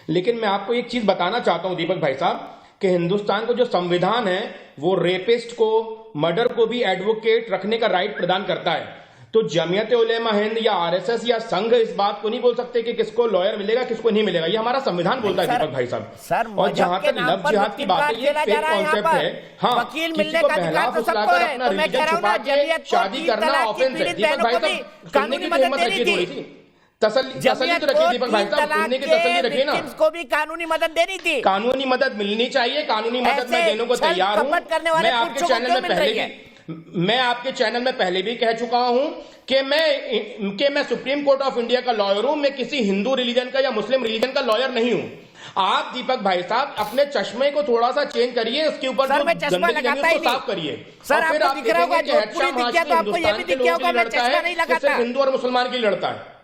लेकिन मैं आपको एक चीज बताना चाहता हूं दीपक भाई साहब, कि हिंदुस्तान को जो संविधान है वो रेपिस्ट को, मर्डर को भी एडवोकेट रखने का राइट प्रदान करता है। तो जमीयत उलेमा हिंद या आरएसएस या संघ इस बात को नहीं बोल सकते कि किसको लॉयर मिलेगा किसको नहीं मिलेगा। ये हमारा संविधान बोलता है दीपक भाई साहब। और जहां तक लव जिहाद की बात है, ये फेक कॉन्सेप्ट है। हाँ, वकील किसी मिलने को का बहला अधिकार तो सबको फुसलाकर है। अपना तो मैं रिलीजन कह रहा हूं ना, छुपा के जमीयत को शादी 3 करना तलाक की ऑफेंस है। पीड़ित दीपक बहनों भाई को भी साहब सुनने कानूनी की मदद हिम्मत देनी रखिए थोड़ी थी। सी, तसल्ली जमीयत तो रखिए को दीपक भाई 3 साहब, तलाक सुनने की के तसल्ली रखिए ना। विक्टिम्स को भी कानूनी मदद देनी थी। कानूनी मदद मिलनी चाहिए, कानूनी मदद मैं ऐसे देने को छल तैयार हूं। कपट करने वाले मैं आपके पुरुषों को चैनल क्यों में मिल पहले रही है? मैं आपके चैनल में पहले भी कह चुका हूं कि मैं सुप्रीम कोर्ट ऑफ इंडिया का लॉयर हूं। मैं किसी हिंदू रिलीजन का या मुस्लिम रिलीजन का लॉयर नहीं हूं। आप दीपक भाई साहब अपने चश्मे को थोड़ा सा चेंज करिए, उसके ऊपर सर, जो मैं चश्मा गंदगी लगी लगाता है ही उसको नहीं। साफ करिए। सर, और फिर आपको आप दिख रहा होगा, देखेंगे कि जोधपुरी हेडशॉट दिख गया तो आपको ये भी दिख गया होगा, मैं चश्मा नहीं लगाता। सिर्फ हिंदू और मुसलमान के लिए लड़ता है।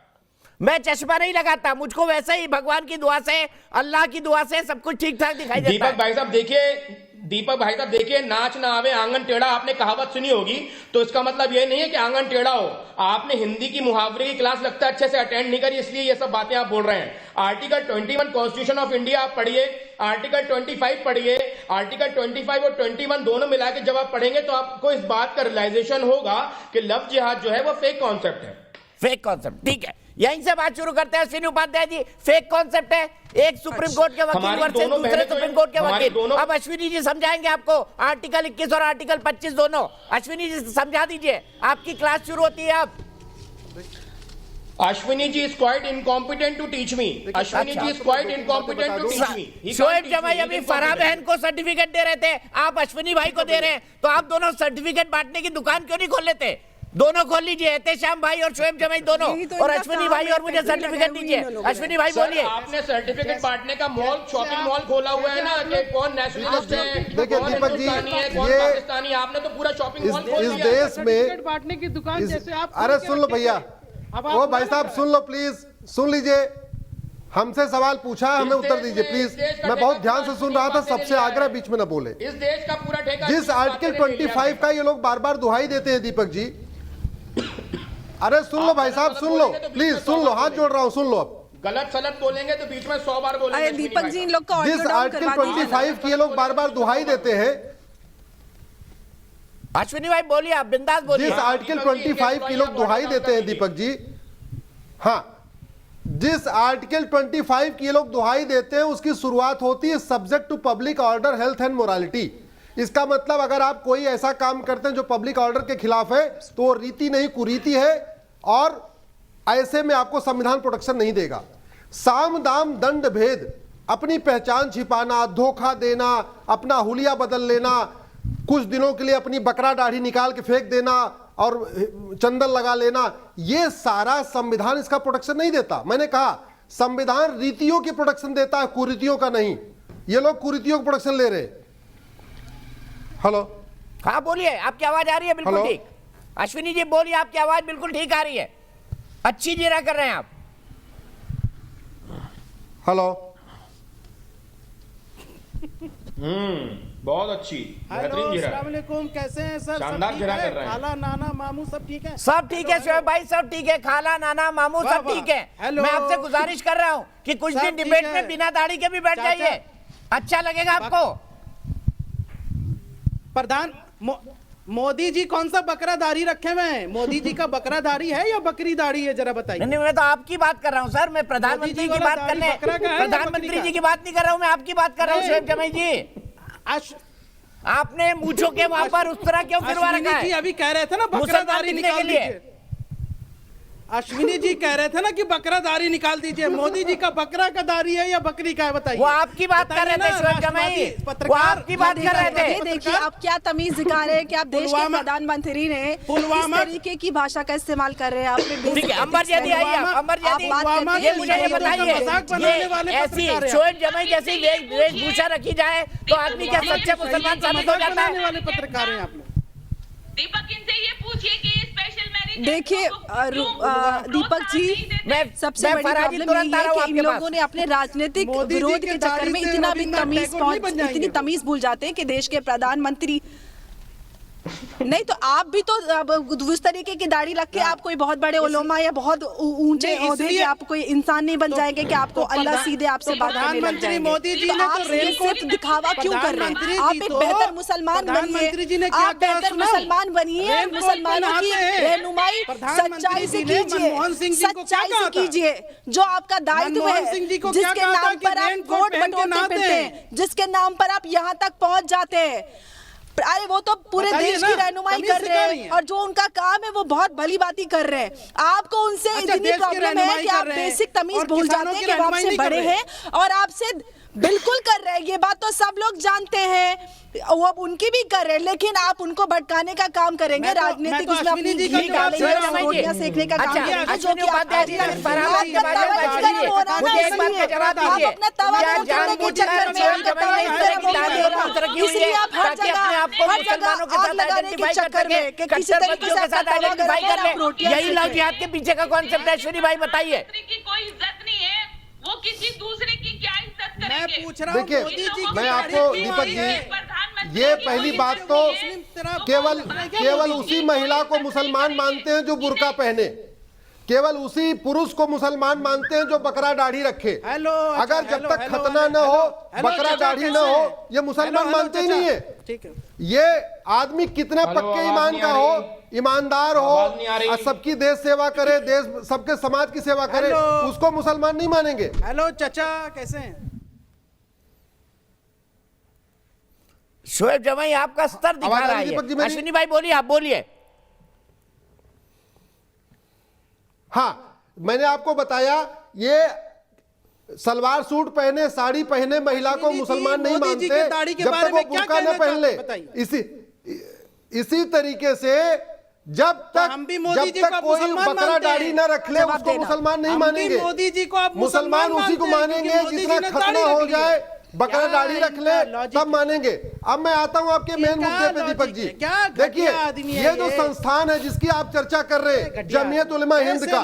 मैं चश्मा नहीं लगाता, मुझको वैसे ही भगवान की दुआ से, अल्लाह की दुआ से सब कुछ ठीक ठाक दिखाई देता है। दीपक भाई साहब देखिए, नाच ना आवे आंगन टेढ़ा, आपने कहावत सुनी होगी। तो इसका मतलब ये नहीं है कि आंगन टेढ़ा हो। आपने हिंदी की मुहावरे की क्लास लगता है अच्छे से अटेंड नहीं करी, इसलिए ये सब बातें आप बोल रहे हैं। आर्टिकल 21 कॉन्स्टिट्यूशन ऑफ इंडिया आप पढ़िए, आर्टिकल 25 पढ़िए। आर्टिकल 25 और 21 दोनों मिला के जब आप पढ़ेंगे तो आपको इस बात का रियलाइजेशन होगा कि लव जिहाद जो है वो फेक कॉन्सेप्ट है। फेक कॉन्सेप्ट, ठीक है। यहीं से बात शुरू करते हैं अश्विनी उपाध्याय जी। फेक कॉन्सेप्ट है, एक सुप्रीम कोर्ट के वकील वर्सेस दूसरे सुप्रीम कोर्ट के वकील। अब अश्विनी जी समझाएंगे आपको आर्टिकल 21 और आर्टिकल 25 दोनों। अश्विनी जी समझा दीजिए, आपकी क्लास शुरू होती है अब। Ashwini ji is quite incompetent to teach me. Ashwini ji is quite incompetent to teach me. Shoaib जमाई अभी फराह बहन को सर्टिफिकेट दे रहे थे, आप अश्विनी भाई को दे रहे हैं, तो आप दोनों सर्टिफिकेट बांटने की दुकान क्यों नहीं खोल लेते? दोनों खोल लीजिए, एहतेशाम भाई और शोएब जमाई दोनों, और अश्विनी भाई और मुझे सर्टिफिकेट दीजिए। अश्विनी भाई बोलिए। आपने सर्टिफिकेट बांटने का मॉल, शॉपिंग मॉल खोला हुआ है ना, कि कौन नेशनलिस्ट है, देखिए कौन दीपक जी, हिंदुस्तानी है, कौन पाकिस्तानी है, आपने तो पूरा शॉपिंग मॉल खोल इस दिया। देश में बांटने की दुकान जैसे आप, अरे सुन लो भैया, ओ भाई साहब सुन लो प्लीज, सुन लीजिए। हमसे सवाल पूछा है, हमें उत्तर दीजिए प्लीज। मैं बहुत ध्यान से सुन रहा था, सबसे आग्रह बीच में न बोले। इस देश का पूरा ठेका जिस आर्टिकल 25 का ये लोग बार बार दुहाई देते हैं दीपक जी, अरे सुन लो भाई साहब, सुन लो प्लीज, सुन लो, हाथ जोड़ रहा हूँ, सुन लो। अब गलत सलत बोलेंगे तो बीच में 100 बार बोलेंगे। दीपक जी इन लोग का जिस आर्टिकल 25 की ये लोग बार बार दुहाई देते हैं, अश्विनी भाई बोलिए, आप बिंदास बोलिए। जिस आर्टिकल 25 की लोग दुहाई देते हैं दीपक जी, हाँ, जिस आर्टिकल 25 की ये लोग दुहाई देते हैं उसकी शुरुआत होती है subject to public order, health and morality. इसका मतलब अगर आप कोई ऐसा काम करते हैं जो पब्लिक ऑर्डर के खिलाफ है तो वो रीति नहीं कुरीति है, और ऐसे में आपको संविधान प्रोटेक्शन नहीं देगा। साम दाम दंड भेद, अपनी पहचान छिपाना, धोखा देना, अपना हुलिया बदल लेना, कुछ दिनों के लिए अपनी बकरा दाढ़ी निकाल के फेंक देना और चंदन लगा लेना, ये सारा संविधान इसका प्रोटेक्शन नहीं देता। मैंने कहा संविधान रीतियों की प्रोटेक्शन देता है, कुरीतियों का नहीं। ये लोग कुरीतियों का प्रोटेक्शन ले रहे। हेलो, हाँ बोलिए, आपकी आवाज आ रही है बिल्कुल ठीक। अश्विनी जी बोलिए, आपकी आवाज बिल्कुल ठीक आ रही है, अच्छी जीरा कर रहे हैं आप। हेलो, बहुत अच्छी, बेहतरीन जीरा। अस्सलाम वालेकुम, कैसे हैं सर? शानदार जीरा कर रहे हैं। खाला नाना मामू सब ठीक है? सब ठीक है शोएब भाई, सब ठीक है, खाला नाना मामू सब ठीक है। हेलो। मैं आपसे गुजारिश कर रहा हूँ कि कुछ दिन डिबेट में बिना दाढ़ी के भी बैठ जाइए, अच्छा लगेगा आपको। प्रधान मोदी जी कौन सा बकरा दाढ़ी रखे हुए हैं? मोदी जी का बकरा दाढ़ी है या बकरी दाढ़ी है, जरा बताइए। नहीं, मैं तो आपकी बात कर रहा हूँ सर, मैं प्रधानमंत्री की बात करने, प्रधानमंत्री जी की बात नहीं कर रहा हूँ, मैं आपकी बात कर रहा हूँ शोएब जमाई जी। आपने मूंछों के वहां पर उस तरह क्यों फिरवा रखा है? अभी कह रहे थे ना बकरा दाढ़ी निकाल दीजिए। अश्विनी जी कह रहे थे ना कि बकरा दाढ़ी निकाल दीजिए। मोदी जी का बकरा का दाढ़ी है या बकरी का है, बताइए। वो आपकी बात कर रहे थे शोएब जमाई, वो आपकी बात कर रहे थे। देखिए आप क्या तमीज दिखा रहे हैं कि आप देश के प्रधानमंत्री ने इस तरीके की भाषा का इस्तेमाल कर रहे हैं। आपने ठीक है, अंबर जी आइए, अंबर जी ये मुझे ये बताइए, ये ऐसी शोएब जमाई जैसी वेशभूषा रखी जाए तो आदमी क्या सच्चे मुसलमान साबित हो जाता है? वाले पत्रकार हैं आप लोग। दीपक इनसे ये पूछिए कि स्पेशल मैरिज देखिए दीपक जी, सबसे बड़ी प्रॉब्लम ये है कि इन लोगों ने अपने राजनीतिक विरोध के चक्कर में इतना भी तमीज भूल जाते हैं कि देश के प्रधानमंत्री नहीं तो आप भी तो उस तरीके की दाढ़ी रख के आप कोई बहुत बड़े उलेमा या बहुत ऊंचे ओहदे के आप कोई इंसान नहीं बन जाएंगे कि आपको अल्लाह सीधे आपसे बात करने लग जाएंगे। मोदी जी ने आप सिर्फ दिखावा क्यों कर रहे हैं? आप एक बेहतर मुसलमान बनिए, आप बेहतर मुसलमान बनिए, मुसलमानों की रहनुमाई सच्चाई से कीजिए, सच्चाई से कीजिए। जो आपका दायित्व है, जिसके नाम पर आप वोट बटोरते फिरते हैं, जिसके नाम पर आप यहाँ तक पहुंच जाते हैं, अरे वो तो पूरे देश की रहनुमाई कर रहे हैं और जो उनका काम है वो बहुत भली बातें कर रहे हैं। आपको उनसे इतनी प्रॉब्लम है कि आप बेसिक तमीज भूल जाते हैं कि वो आपसे बड़े हैं और आपसे बिल्कुल कर रहे हैं। ये बात तो सब लोग जानते हैं, वो अब उनकी भी कर रहे हैं, लेकिन आप उनको भटकाने का काम करेंगे, राजनीतिक उसमें अपनी घी डालेंगे, रोटियां सेकने का काम करेंगे, जो कि आप कर रहे हैं। इसलिए आप हर जगह आग लगाने के चक्कर में कि किसी तरीके से यही लव जिहाद के पीछे का कॉन्सेप्ट है। श्री भाई बताइए। कोई इज्जत नहीं है, वो किसी दूसरे की क्या इज्जत करेंगे? मैं पूछ रहा हूं, देखिए मैं आपको दीपक जी, ये पहली बात तो केवल उसी महिला को मुसलमान मानते हैं जो बुर्का पहने, केवल उसी पुरुष को मुसलमान मानते हैं जो बकरा दाढ़ी रखे। अगर जब तक खतना न हो, बकरा दाढ़ी न हो, ये मुसलमान मानते ही नहीं है। ठीक है, ये आदमी कितने पक्के ईमान का हो, ईमानदार हो, सबकी देश सेवा करे, देश सबके समाज की सेवा करे, उसको मुसलमान नहीं मानेंगे। हेलो चाचा, कैसे हैं? शोएब जमाई आपका स्तर दिखा रहा है। अश्विनी भाई बोलिए, आप बोलिए। हाँ, मैंने आपको बताया, ये सलवार सूट पहने, साड़ी पहने महिला को मुसलमान नहीं मानते जब तक वो बुर्का न पहन ले। इसी तरीके से जब तक कोई बकरा दाढ़ी न रख ले उसको मुसलमान नहीं मानेंगे। मोदी जी को आप मुसलमान उसी को मानेंगे जितना खतना हो जाए, बकरा दाढ़ी रख ले तब मानेंगे। अब मैं आता हूं आपके मेन मुद्दे पे दीपक जी। देखिए, ये जो संस्थान है जिसकी आप चर्चा कर रहे हैं, जमीयत उलमा हिंद का,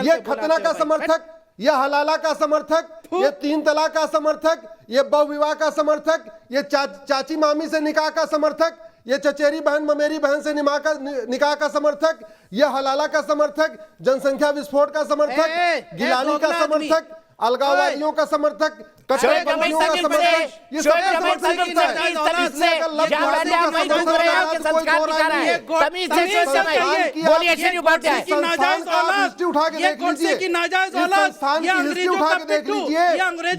ये खतना का समर्थक, ये हलाला का समर्थक, ये 3 तलाक का समर्थक, ये बहुविवाह का समर्थक, ये चाची मामी से निकाह का समर्थक, ये चचेरी बहन ममेरी बहन से निकाह का समर्थक, ये हलाला का समर्थक, जनसंख्या विस्फोट का समर्थक, गिलानी का समर्थक, अलगाववादियों का समर्थक, कट्टरपंथियों का समर्थक, ये सब समर्थन करता है। हिस्ट्री उठा के देख लीजिए, संस्थान की हिस्ट्री उठा के देख लीजिए,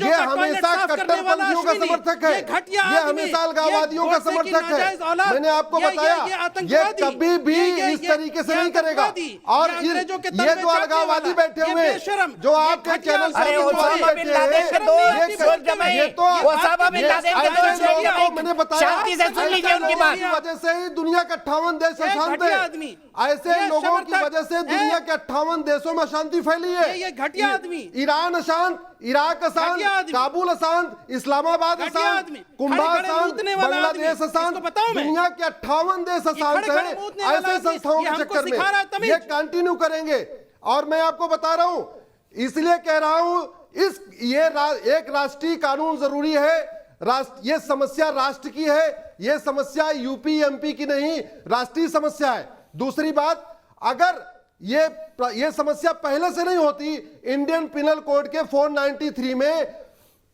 ये हमेशा कट्टरपंथियों का समर्थक है, ये हमेशा अलगाववादियों का समर्थक है। मैंने आपको बताया, ये कभी भी इस तरीके से नहीं करेगा। और ये जो अलगाववादी बैठे हुए, जो आपके चैनल पर मैंने बताया, वजह से ही दुनिया के 58 देश अशांत है। ऐसे लोगों की वजह से दुनिया के 58 देशों में अशांति फैली है। ये घटिया आदमी, ईरान अशांत, इराक अशांत, काबुल अशांत, इस्लामाबाद अशांत, कुंभा अशांत, बांग्लादेश अशांत, दुनिया के 58 देश अशांत है। ऐसे संस्थाओं के चक्कर में ये कंटिन्यू करेंगे। और मैं आपको बता रहा हूं, इसलिए कह रहा हूं, एक राष्ट्रीय कानून जरूरी है। ये समस्या राष्ट्र की है, ये समस्या यूपी एमपी की नहीं, राष्ट्रीय समस्या है। दूसरी बात, अगर ये समस्या पहले से नहीं होती, इंडियन पिनल कोड के 493 में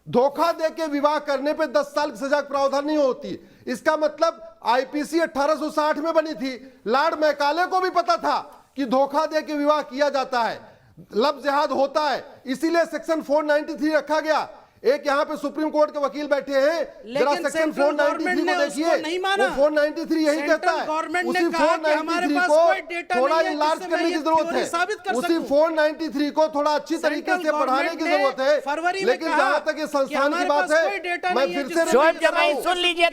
धोखा देके विवाह करने पे 10 साल की सजा का प्रावधान नहीं होती। इसका मतलब आईपीसी 1860 में बनी थी, लॉर्ड मैकाले को भी पता था कि धोखा देके विवाह किया जाता है, लव जिहाद होता है, इसीलिए सेक्शन 493 रखा गया। एक यहाँ पे सुप्रीम कोर्ट के वकील बैठे हैं, जरा सेक्शन 493 को देखिए, वो 493 यही कहता है। उसी 493 को थोड़ा इनलार्ज करने की जरूरत है, उसी 493 को थोड़ा अच्छी तरीके से पढ़ाने की जरूरत है। लेकिन जहां तक ये संस्थान की बात है, मैं फिर से सुन लीजिए,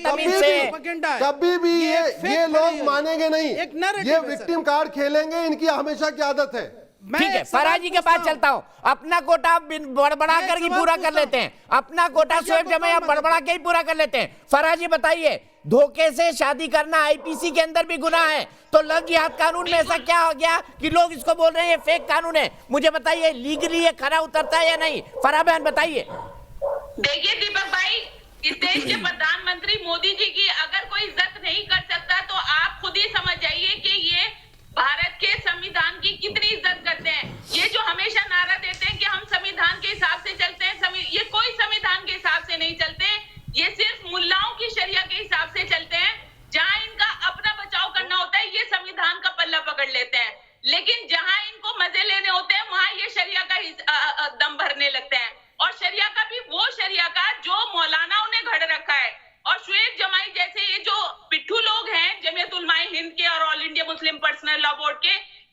कभी भी ये लोग मानेंगे नहीं, ये विक्टिम कार्ड खेलेंगे, इनकी हमेशा की आदत है। ठीक है, फराजी के पास चलता हूं। अपना कोटा बड़बड़ा कर ही पूरा कर लेते हैं, अपना कोटा शोएब जमाई बड़बड़ा के ही पूरा कर लेते हैं। फराजी बताइए, धोखे से शादी करना आईपीसी के अंदर भी गुनाह है, तो लव जिहाद कानून में ऐसा क्या हो गया कि लोग इसको बोल रहे हैं ये फेक कानून है? मुझे बताइए, लीगली ये खरा उतरता है या नहीं? फराह बहन बताइए। देखिए दीपक भाई, इस देश के प्रधानमंत्री मोदी जी की अगर कोई इज्जत नहीं कर सकता तो आप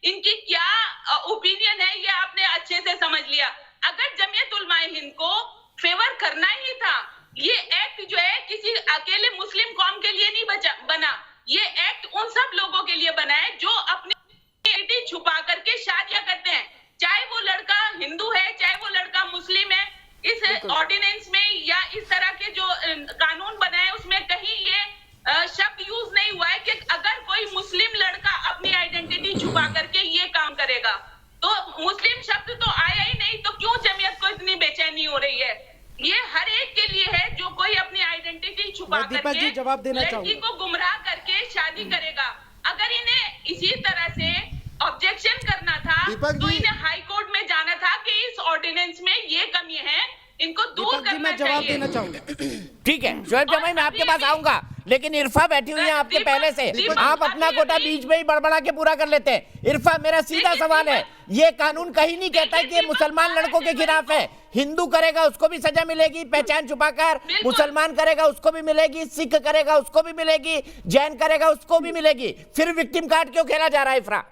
इनकी क्या ओपिनियन है ये आपने अच्छे से समझ लिया। अगर जमीयत उलमाए हिंद को फेवर करना ही था, ये एक्ट जो है किसी अकेले मुस्लिम कौम के लिए नहीं बना, ये एक्ट उन सब लोगों के लिए बना है जो अपनी आइडेंटिटी छुपा करके शादियां करते हैं, चाहे वो लड़का हिंदू है चाहे वो लड़का मुस्लिम है। इस ऑर्डिनेंस में या इस तरह के जो कानून बना है उसमें कहीं ये शब्द यूज नहीं हुआ है कि अगर कोई मुस्लिम लड़का अपनी आइडेंटिटी छुपा करके ये काम करेगा, तो मुस्लिम शब्द तो आया ही नहीं, तो क्यों जमीयत को इतनी बेचैनी हो रही है? ये हर एक के लिए है जो कोई अपनी आइडेंटिटी छुपा करके जवाब देना लड़की को गुमराह करके शादी करेगा। अगर इन्हें इसी तरह से ऑब्जेक्शन करना था तो इन्हें हाई कोर्ट में जाना था कि इस ऑर्डिनेंस में ये कमी है, इनको दूर करना चाहिए। जवाब देना चाहूंगा। ठीक है शोएब जमाई, मैं आपके पास आऊंगा, लेकिन इरफा बैठी हुई है आपके पहले से, आप अपना कोटा बीच में ही बड़बड़ा के पूरा कर लेते हैं। इरफा, मेरा सीधा सवाल है, ये कानून कहीं नहीं कहता कि ये मुसलमान लड़कों के खिलाफ है। हिंदू करेगा उसको भी सजा मिलेगी पहचान छुपाकर, मुसलमान करेगा उसको भी मिलेगी, सिख करेगा उसको भी मिलेगी, जैन करेगा उसको भी मिलेगी, फिर विक्टिम कार्ड क्यों खेला जा रहा है? इफ्रा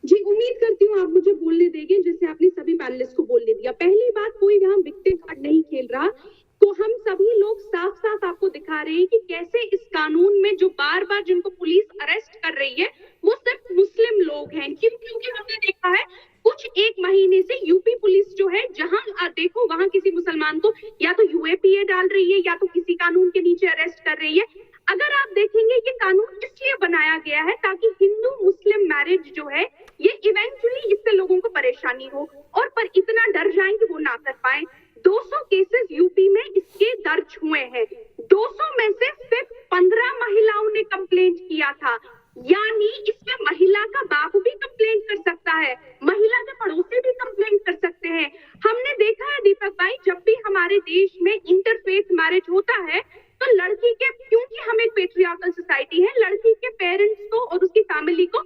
जी, उम्मीद करती हूँ आप मुझे बोलने देंगे जैसे आपने सभी पैनलिस्ट को बोलने दिया। पहली बात, कोई यहाँ विक्टिम कार्ड नहीं खेल रहा, तो हम सभी लोग साफ साफ आपको दिखा रहे हैं कि कैसे इस कानून में जो बार बार जिनको पुलिस अरेस्ट कर रही है वो सिर्फ मुस्लिम लोग हैं। क्योंकि हमने देखा है कुछ एक महीने से यूपी पुलिस जो है जहां देखो वहां किसी मुसलमान को या तो यूएपीए डाल रही है या तो किसी कानून के नीचे अरेस्ट कर रही है। अगर आप देखेंगे ये कानून इसलिए बनाया गया है ताकि हिंदू मुस्लिम मैरिज जो है ये इवेंचुअली इससे लोगों को परेशानी हो और पर इतना डर जाए कि वो ना कर पाए। 200 केसेस यूपी में इसके दर्ज हुए हैं, 200 में से सिर्फ 15 महिलाओं ने कंप्लेंट किया था, यानी इसमें महिला का बाप भी कंप्लेंट कर सकता है, महिला के पड़ोसी भी कंप्लेंट कर सकते हैं। हमने देखा है दीपक भाई, जब भी हमारे देश में इंटरफेथ मैरिज होता है तो लड़की के, क्योंकि हम एक पेट्रियार्कल सोसाइटी है, लड़की के पेरेंट्स को और उसकी फैमिली को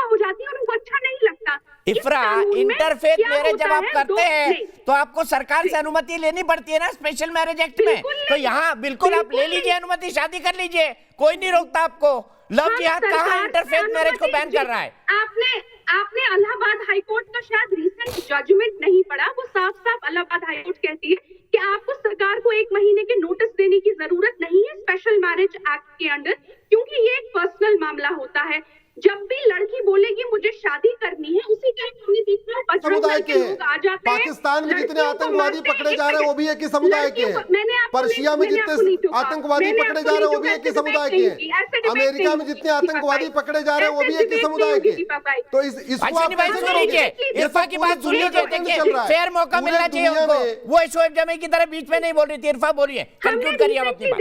हो जाती है और उनको अच्छा नहीं लगता। इफ्रा, इंटरफेथ मैरिज जब आप करते हैं तो आपको सरकार से अनुमति लेनी पड़ती है ना स्पेशल मैरिज एक्ट में, तो यहाँ बिल्कुल आप ले लीजिए अनुमति, शादी कर लीजिए, कोई नहीं रोकता आपको। लव जिहाद कहाँ इंटरफेथ मैरिज को बैन कर रहा है? आपने इलाहाबाद हाईकोर्ट का शायद रीसेंट जजमेंट नहीं पढ़ा, वो साफ साफ इलाहाबाद हाईकोर्ट कहती है कि आपको सरकार को 1 महीने के नोटिस देने की जरूरत नहीं है स्पेशल मैरिज एक्ट के अंडर, क्योंकि ये एक पर्सनल मामला होता है। जब भी लड़की बोलेगी मुझे शादी करनी है, उसी टाइम हमने देखा समुदाय के हैं। पाकिस्तान में जितने आतंकवादी पकड़े जा रहे हैं वो भी एक ही समुदाय के हैं, पर्शिया में जितने आतंकवादी पकड़े जा रहे हैं वो भी एक ही समुदाय के हैं, अमेरिका में जितने आतंकवादी पकड़े जा रहे हैं वो भी एक ही समुदाय के। तो इसको आप कैसे करोगे? इरफा की बात सुन लीजिए, देखिए फेयर मौका मिलना चाहिए उनको, वो शोएब जमाई की तरह बीच में नहीं बोल रही थी। इरफा बोलिए, कंक्लूड करिए आप अपनी बात।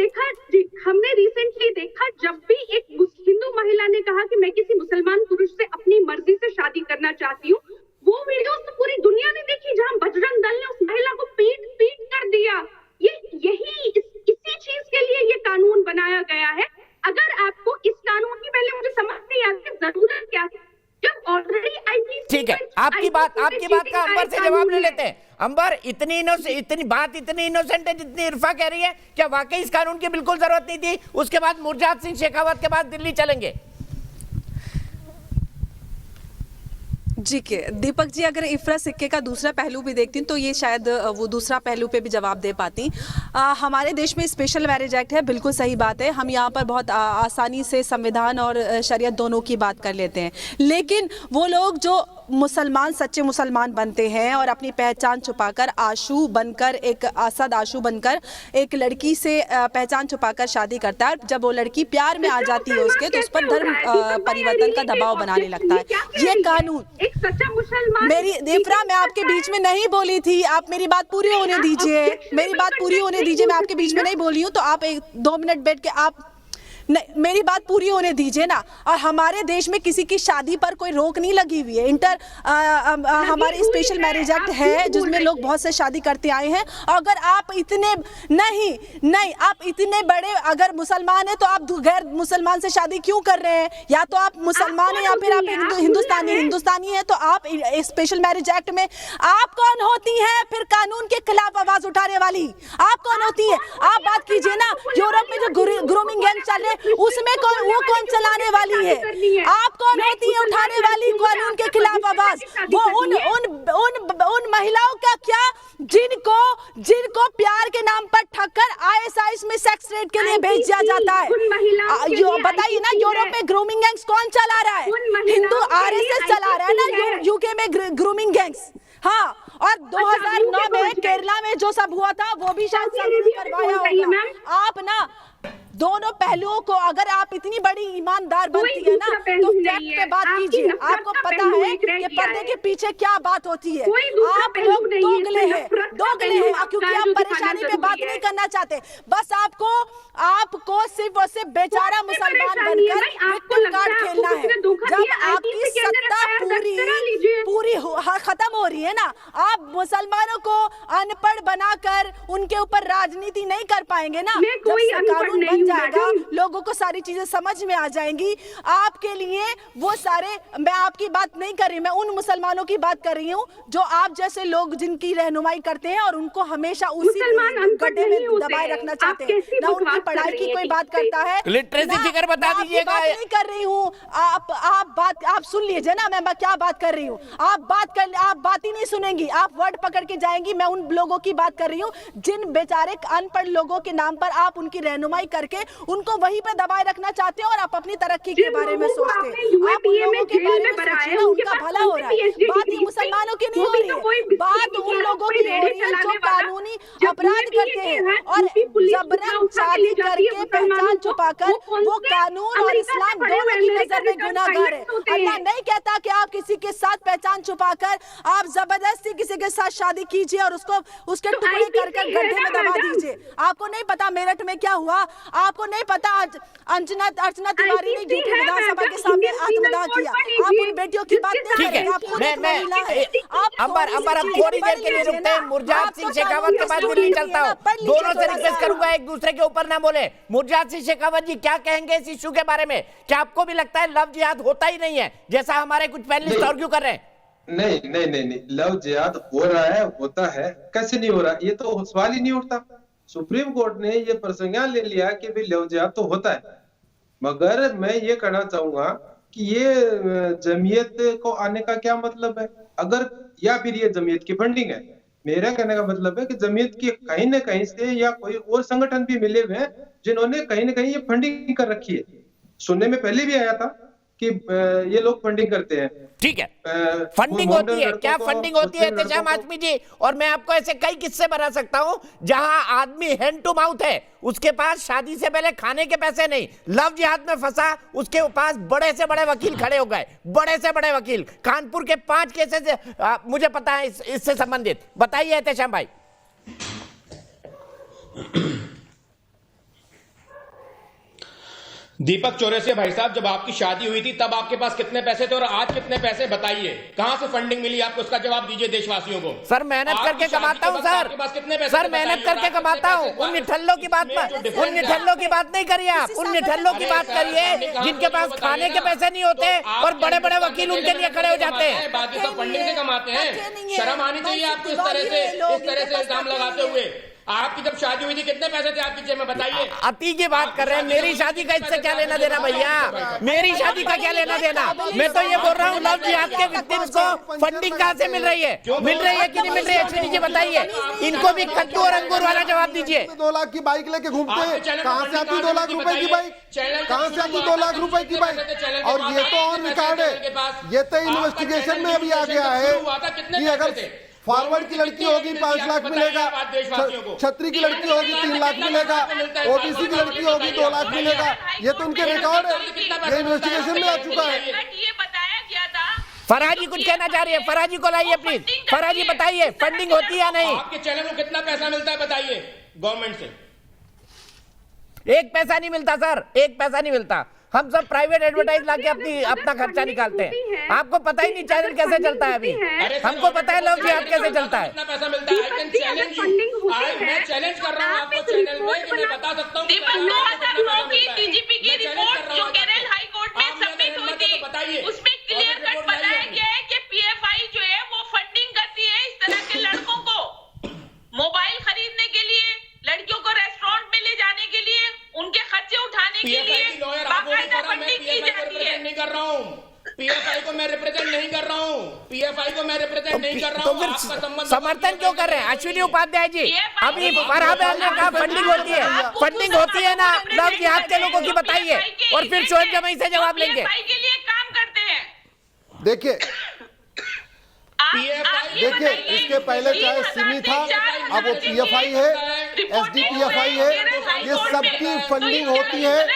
हमने रिसेंटली देखा जब भी एक हिंदू महिला ने कहा कि मैं किसी मुसलमान पुरुष से अपनी मर्जी से शादी करना चाहती हूँ, वो वीडियोस तो पूरी दुनिया ने देखी जहां बजरंग दल ने उस महिला को पीट कर दिया। इसी चीज के लिए ये कानून बनाया गया है। अगर आपको इस कानून की पहले मुझे समझ नहीं आती जरूरत क्या है, जब ऑलरेडी आईपीसी। ठीक है, आपकी बात का अंबर से जवाब ले लेते हैं। अंबर, इतनी इनोसेंट है जितनी इरफा कह रही है, क्या वाकई इस कानून की बिल्कुल जरूरत नहीं थी? उसके बाद मुर्जात सिंह शेखावत के बाद दिल्ली चलेंगे। जी के दीपक जी, अगर इफ्रा सिक्के का दूसरा पहलू भी देखती तो ये शायद वो दूसरा पहलू पे भी जवाब दे पाती। हमारे देश में स्पेशल मैरिज एक्ट है, बिल्कुल सही बात है, हम यहाँ पर बहुत आसानी से संविधान और शरीयत दोनों की बात कर लेते हैं, लेकिन वो लोग जो मुसलमान सच्चे मुसलमान बनते हैं और अपनी पहचान छुपाकर आशू बनकर, एक असद आशू बनकर एक लड़की से पहचान छुपाकर शादी करता है, जब वो लड़की प्यार में आ जाती है उसके, तो उस पर धर्म परिवर्तन का दबाव बनाने लगता है। ये कानून एक सच्चा मुसलमान। मेरी इफ्रा, मैं आपके बीच में नहीं बोली थी, आप मेरी बात पूरी होने दीजिए, मेरी बात पूरी होने दीजिए, मैं आपके बीच में नहीं बोली हूँ, तो आप 2 मिनट बैठ के आप नहीं, मेरी बात पूरी होने दीजिए ना। और हमारे देश में किसी की शादी पर कोई रोक नहीं लगी हुई है। हमारे स्पेशल मैरिज एक्ट है जिसमें लोग बहुत से शादी करते आए हैं। अगर आप इतने नहीं आप इतने बड़े अगर मुसलमान हैं तो आप गैर मुसलमान से शादी क्यों कर रहे हैं? या तो आप मुसलमान हैं या फिर आप हिंदुस्तानी हैं, तो आप स्पेशल मैरिज एक्ट में आप कौन होती हैं फिर कानून के खिलाफ आवाज उठाने वाली? आप कौन होती है? आप बात कीजिए ना, यूरोप में जो ग्रूमिंग गैंग चल रहे उसमें वो कौन चलाने वाली है? आप कौन होती है उठाने वाली कानून के खिलाफ आवाज? वो उन महिलाओं का क्या जिनको प्यार के नाम पर ठगकर आईएसआई में सेक्स रेट के लिए भेज दिया जाता है। बताइए ना, यूरोप में ग्रूमिंग गैंग्स कौन चला रहा है? हिंदू आरएसएस चला रहा है ना यूके में ग्रूमिंग गैंग्स। हाँ, और 2009 में केरला में जो सब हुआ था वो भी शायद करवाया होगा। आप ना दोनों पहलुओं को, अगर आप इतनी बड़ी ईमानदार बनती है ना तो फैक्ट पे बात कीजिए। आपको पता है कि पर्दे के पीछे क्या बात होती है। आप लोग दोगले हैं क्योंकि आप परेशानी पे बात नहीं करना चाहते। बस आपको सिर्फ और सिर्फ बेचारा मुसलमान बनकर विक्टिम कार्ड खेलना है। जब आपकी सत्ता पूरी खत्म हो रही है ना, आप मुसलमानों को अनपढ़ बनाकर उनके ऊपर राजनीति नहीं कर पाएंगे ना। जब कानून बन जाएगा, लोगों को सारी चीजें समझ में आ जाएंगी। आपके लिए वो सारे, मैं आपकी बात नहीं कर रही, मैं उन मुसलमानों की बात कर रही हूँ जो आप जैसे लोग जिनकी रहनुमाई करते हैं और उनको हमेशा उसी गड्ढे में दबाए रखना चाहते हैं। ना उनकी पढ़ाई की कोई बात करता है। लिटरेसी फिगर बता दीजिएगा। नहीं कर रही हूँ, आप सुन लीजिए ना मैं क्या बात कर रही हूँ। आप बात ही नहीं सुनेंगी, आप वर्ड पकड़ के जाएंगी। मैं उन लोगों की बात कर रही हूँ जिन बेचारे अनपढ़ लोगों के नाम पर आप उनकी रहनुमाई करके उनको वहीं पे दबाए रखना चाहते हैं और आप अपनी तरक्की के बारे में सोचते हैं। आप उन लोगों के बारे में सोचिए, उनका भला हो रहा है। बात ये मुसलमानों की नहीं हो रही है, बात उन लोगों की हो रही है जो कानूनी अपराध करते हैं और जबरन शादी करके पहचान छुपाकर वो कानून और इस्लाम दोनों की नजर में गुनाहगार है। अल्लाह नहीं कहता कि आप किसी के साथ पहचान छुपाकर आप जबरदस्ती किसी के साथ शादी कीजिए और उसके टुकड़े कर गड्ढे में दबा दीजिए। आपको नहीं पता मेरठ में क्या हुआ? आपको नहीं पता अर्चना तिवारी ने यूपी विधानसभा के सामने आत्मदाह किया। आप उन बेटियों की बात नहीं करेंगे। आप खुद एक महिला हैं। अंबर अब थोड़ी देर के लिए रुकते हैं। मुर्जात सिंह शेखावत के बाद दिल्ली चलता हूँ। दोनों से रिक्वेस्ट करूंगा एक दूसरे के ऊपर ना बोले। मुर्जात सिंह शेखावत जी क्या कहेंगे इस इश्यू के बारे में? क्या आपको भी लगता है लव जिहाद होता ही नहीं है जैसा हमारे कुछ पैनलिस्ट आर्ग्यू कर रहे हैं? नहीं, लव जिहाद हो रहा है, होता है। कैसे नहीं हो रहा? ये तो सवाल ही नहीं उठता। सुप्रीम कोर्ट ने ये प्रसंज्ञान ले लिया कि भाई लव जिहाद तो होता है, मगर मैं ये कहना चाहूंगा कि ये जमीयत को आने का क्या मतलब है? अगर या फिर ये जमीयत की फंडिंग है। मेरा कहने का मतलब है कि जमीयत की कहीं ना कहीं से या कोई और संगठन भी मिले हुए हैं जिन्होंने कहीं ना कहीं ये फंडिंग कर रखी है। सुनने में पहले भी आया था कि ये लोग फंडिंग करते हैं। ठीक है, फंडिंग होती है। क्या फंडिंग होती है एहतेशाम आजमी जी? और मैं आपको ऐसे कई किस्से बता सकता हूं जहां आदमी हैंड टू माउथ है, उसके पास शादी से पहले खाने के पैसे नहीं, लव जिहाद में फंसा, उसके पास बड़े से बड़े वकील खड़े हो गए, बड़े से बड़े वकील। कानपुर के 5 केसेस मुझे पता है इससे संबंधित। बताइए एहतेशाम भाई। दीपक चौरसिया भाई साहब, जब आपकी शादी हुई थी तब आपके पास कितने पैसे थे और आज कितने पैसे? बताइए, कहां से फंडिंग मिली आपको? उसका जवाब दीजिए देशवासियों को। सर मेहनत करके कमाता हूं सर, सर मेहनत करके कमाता हूं। उन निठल्लों की बात नहीं करिए आप। उन निठल्लों की बात करिए जिनके पास खाने के पैसे नहीं होते और बड़े बड़े वकील उनके लिए खड़े हो जाते हैं। बाकी सब फंडिंग से कमाते हैं। शर्म आनी चाहिए आपको इस तरह से इल्जाम लगाते हुए। आपकी जब शादी हुई थी कितने पैसे थे आपकी जेब में? बताइए। अति की बात कर रहे हैं, मेरी शादी का इससे क्या लेना देना भैया? मेरी शादी का क्या लेना देना? मैं तो ये बोल रहा हूँ लव जिहाद के विक्टिम्स को फंडिंग कहाँ से मिल रही है? मिल रही है कि नहीं मिल रही है? जी बताइए, इनको भी कद्दू और अंगूर वाला जवाब दीजिए। 2 लाख की बाइक लेके घूमते हैं, कहाँ से आती 2 लाख रुपए की बाइक? कहाँ से आती 2 लाख रुपए की बाइक? और ये तो ऑन रिकॉर्ड है, ये तो इन्वेस्टिगेशन में अभी आ गया है कि अगर फॉरवर्ड की लड़की होगी 5 लाख मिलेगा, छतरी की लड़की होगी 3 लाख मिलेगा, ओबीसी की लड़की होगी 2 लाख मिलेगा। ये तो उनके रिकॉर्ड है, ये इन्वेस्टिगेशन में आ चुका है। ये बताया गया था। फराजी कुछ कहना चाह रही है, फराजी को लाइए प्लीज। फराजी बताइए फंडिंग होती है नहीं? आपके चैनल को कितना पैसा मिलता है बताइए गवर्नमेंट से? 1 पैसा नहीं मिलता सर, 1 पैसा नहीं मिलता। हम सब प्राइवेट एडवर्टाइज लाके अपना खर्चा निकालते हैं। आपको पता ही नहीं चैनल कैसे चलता है अभी। हमको पता है लव जिहाद कैसे चलता है। कितना पैसा मिलता है? मैं चैलेंज कर रहा हूं आपको चैनल में कि मैं बता सकता हूं। दीपक 2009 की डीजीपी की रिपोर्ट जो केरल हाई कोर्ट में सबमिट हुई थी, उसमें क्लियर कट बताया गया है कि पीएफआई जो है वो फंडिंग करती है इस तरह के लड़कों को मोबाइल खरीदने के लिए, लड़कियों को रेस्टोरेंट में ले जाने के लिए, उनके खर्चे उठाने के लिए बाकायदा फंडिंग की जाती है। नहीं कर रहा हूँ, पीएफआई को मैं रिप्रेजेंट नहीं कर रहा हूँ, पीएफआई को मैं रिप्रेजेंट नहीं कर रहा तो हूँ। फिर आपका संबंध समर्थन क्यों कर रहे हैं अश्विनी उपाध्याय जी? अभी फरहाद बहन ने कहा फंडिंग होती है, फंडिंग होती है ना लव जिहाद के लोगों की, बताइए, और फिर शोएब जमाई से जवाब लेंगे। के लिए काम करते हैं। देखिए देखिए, इसके पहले चाहे सिमी था, अब वो पीएफआई है, एसडीपीएफआई है, ये सबकी फंडिंग होती है,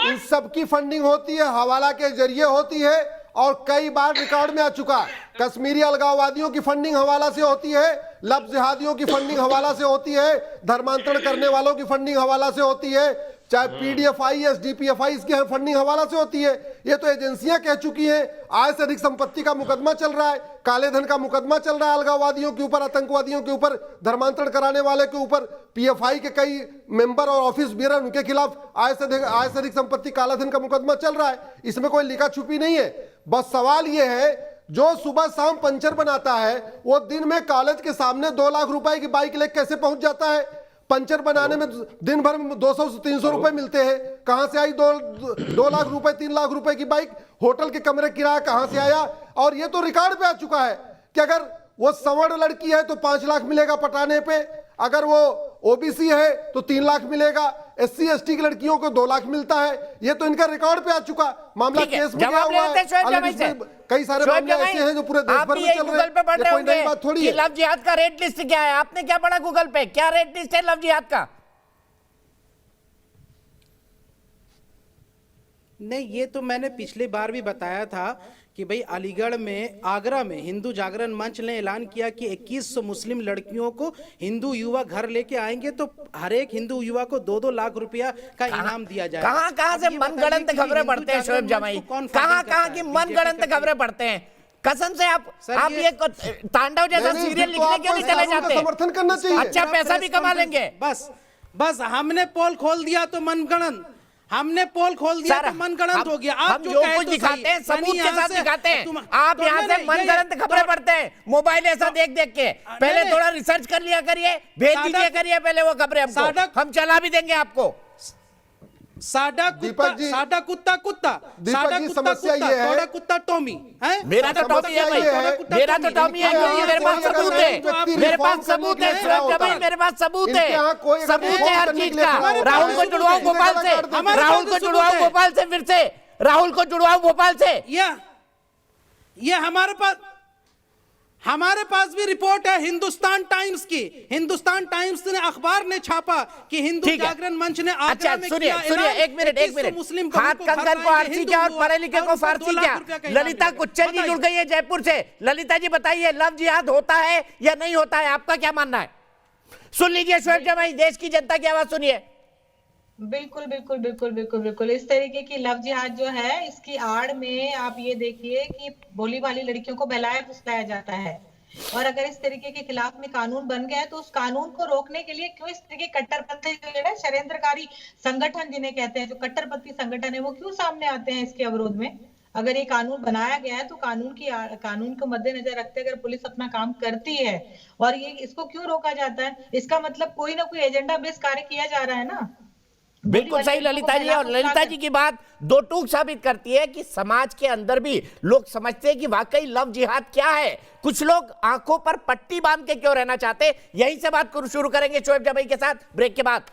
इन सबकी फंडिंग होती है, हवाला के जरिए होती है, और कई बार रिकॉर्ड में आ चुका। कश्मीरी अलगाववादियों की फंडिंग हवाला से होती है, लव जिहादियों की फंडिंग हवाला से होती है, धर्मांतरण करने वालों की फंडिंग हवाला से होती है, चाहे पीडीएफआई एसडीपीएफआई इसकी फंडिंग हवाला से होती है। ये तो एजेंसियां कह चुकी हैं। आय से अधिक संपत्ति का मुकदमा चल रहा है, काले धन का मुकदमा चल रहा है, अलगाववादियों के ऊपर, आतंकवादियों के ऊपर, धर्मांतरण कराने वाले के ऊपर, पीएफआई के कई मेंबर और ऑफिस बेरर उनके खिलाफ आय से अधिक संपत्ति, काला धन का मुकदमा चल रहा है। इसमें कोई लिखा छुपी नहीं है। बस सवाल यह है, जो सुबह शाम पंचर बनाता है वो दिन में कॉलेज के सामने 2 लाख रुपए की बाइक लेकर कैसे पहुंच जाता है? पंचर बनाने में दिन भर में 200 से 300 रुपए मिलते हैं। कहां से आई 2 लाख रुपए, 3 लाख रुपए की बाइक? होटल के कमरे किराया कहां से आया? और ये तो रिकॉर्ड पे आ चुका है कि अगर वो सवर्ण लड़की है तो 5 लाख मिलेगा पटाने पे, अगर वो ओबीसी है तो 3 लाख मिलेगा, एससी एसटी की लड़कियों को 2 लाख मिलता है। ये तो इनका रिकॉर्ड पे आ चुका मामला, केस में गया हुआ है। कई सारे मामले ऐसे हैं जो पूरे देश भर में चल रहे हैं। ये कोई नई बात थोड़ी है। लव जिहाद का रेट लिस्ट क्या है? आपने क्या पढ़ा गूगल पे? क्या रेट लिस्ट है लव जिहाद का? नहीं, ये तो मैंने पिछली बार भी बताया था कि भाई अलीगढ़ में, आगरा में हिंदू जागरण मंच ने ऐलान किया कि 2100 मुस्लिम लड़कियों को हिंदू युवा घर लेके आएंगे तो हर एक हिंदू युवा को 2-2 लाख रुपया का इनाम दिया जाएगा। कहां से मनगढ़ंत खबरें पढ़ते हैं शोएब जमाई? कहां की मनगढ़ंत खबरें पढ़ते हैं? कसम से आप ये तांडव जैसा सीरियल लिखने क्यों नहीं चले जाते? समर्थन करना चाहिए, अच्छा पैसा भी कमा लेंगे। बस हमने पोल खोल दिया तो मनगढ़ंत, हमने पोल खोल दिया तो मनगढ़ंत हो गया। आप जो कुछ दिखाते हैं सबूत के साथ दिखाते हैं। आप यहाँ से मनगढ़ंत खबरें पढ़ते हैं मोबाइल ऐसा देख देख के। पहले थोड़ा रिसर्च कर लिया करिए, भेज दीजिए करिए पहले वो खबरें हमको, हम चला भी देंगे आपको। साडा कुत्ता समस्या ये है, थोड़ा कुत्ता टॉमी है। मेरा तो टॉमी है भाई, मेरा तो टॉमी है, क्योंकि मेरे पास सबूत है, मेरे पास सबूत है शोएब जमाई, मेरे पास सबूत है, सबूत है हर चीज का। राहुल को जुड़वाओ गोपाल से, राहुल को जुड़वाओ गोपाल से, फिर से राहुल को जुड़वाओ गोपाल से। ये हमारे पास भी रिपोर्ट है हिंदुस्तान टाइम्स की। हिंदुस्तान टाइम्स ने अखबार ने छापा कि हिंदू जागरण मंच ने आगरा में सुनिए एक मिनट मुस्लिम हाथ कंकन को आरसी क्या और पढ़े लिखे को फारसी क्या? ललिता कुच्चर जी जुड़ गई है जयपुर से। ललिता जी बताइए, लव जिहाद होता है या नहीं होता है? आपका क्या मानना है? सुन लीजिए शोएब जमाई, देश की जनता की आवाज सुनिए। बिल्कुल बिल्कुल बिल्कुल बिल्कुल बिल्कुल इस तरीके की लव जिहाद जो है, इसकी आड़ में आप ये देखिए कि भोली भाली लड़कियों को बहलाया फुसलाया जाता है। और अगर इस तरीके के खिलाफ में कानून बन गया है तो उस कानून को रोकने के लिए क्यों इस तरीके कट्टरपंथी जो है, षड्यंत्रकारी संगठन जिन्हें कहते हैं, जो कट्टरपंथी संगठन है, वो क्यों सामने आते हैं इसके अवरोध में? अगर ये कानून बनाया गया है तो कानून को मद्देनजर रखते अगर पुलिस अपना काम करती है और ये इसको क्यों रोका जाता है? इसका मतलब कोई ना कोई एजेंडा बेस कार्य किया जा रहा है ना। बिल्कुल सही ललिता जी। और ललिता जी की बात दो टूक साबित करती है कि समाज के अंदर भी लोग समझते हैं कि वाकई लव जिहाद क्या है। कुछ लोग आंखों पर पट्टी बांध के क्यों रहना चाहते? यहीं से बात शुरू करेंगे शोएब जमाई के साथ ब्रेक के बाद।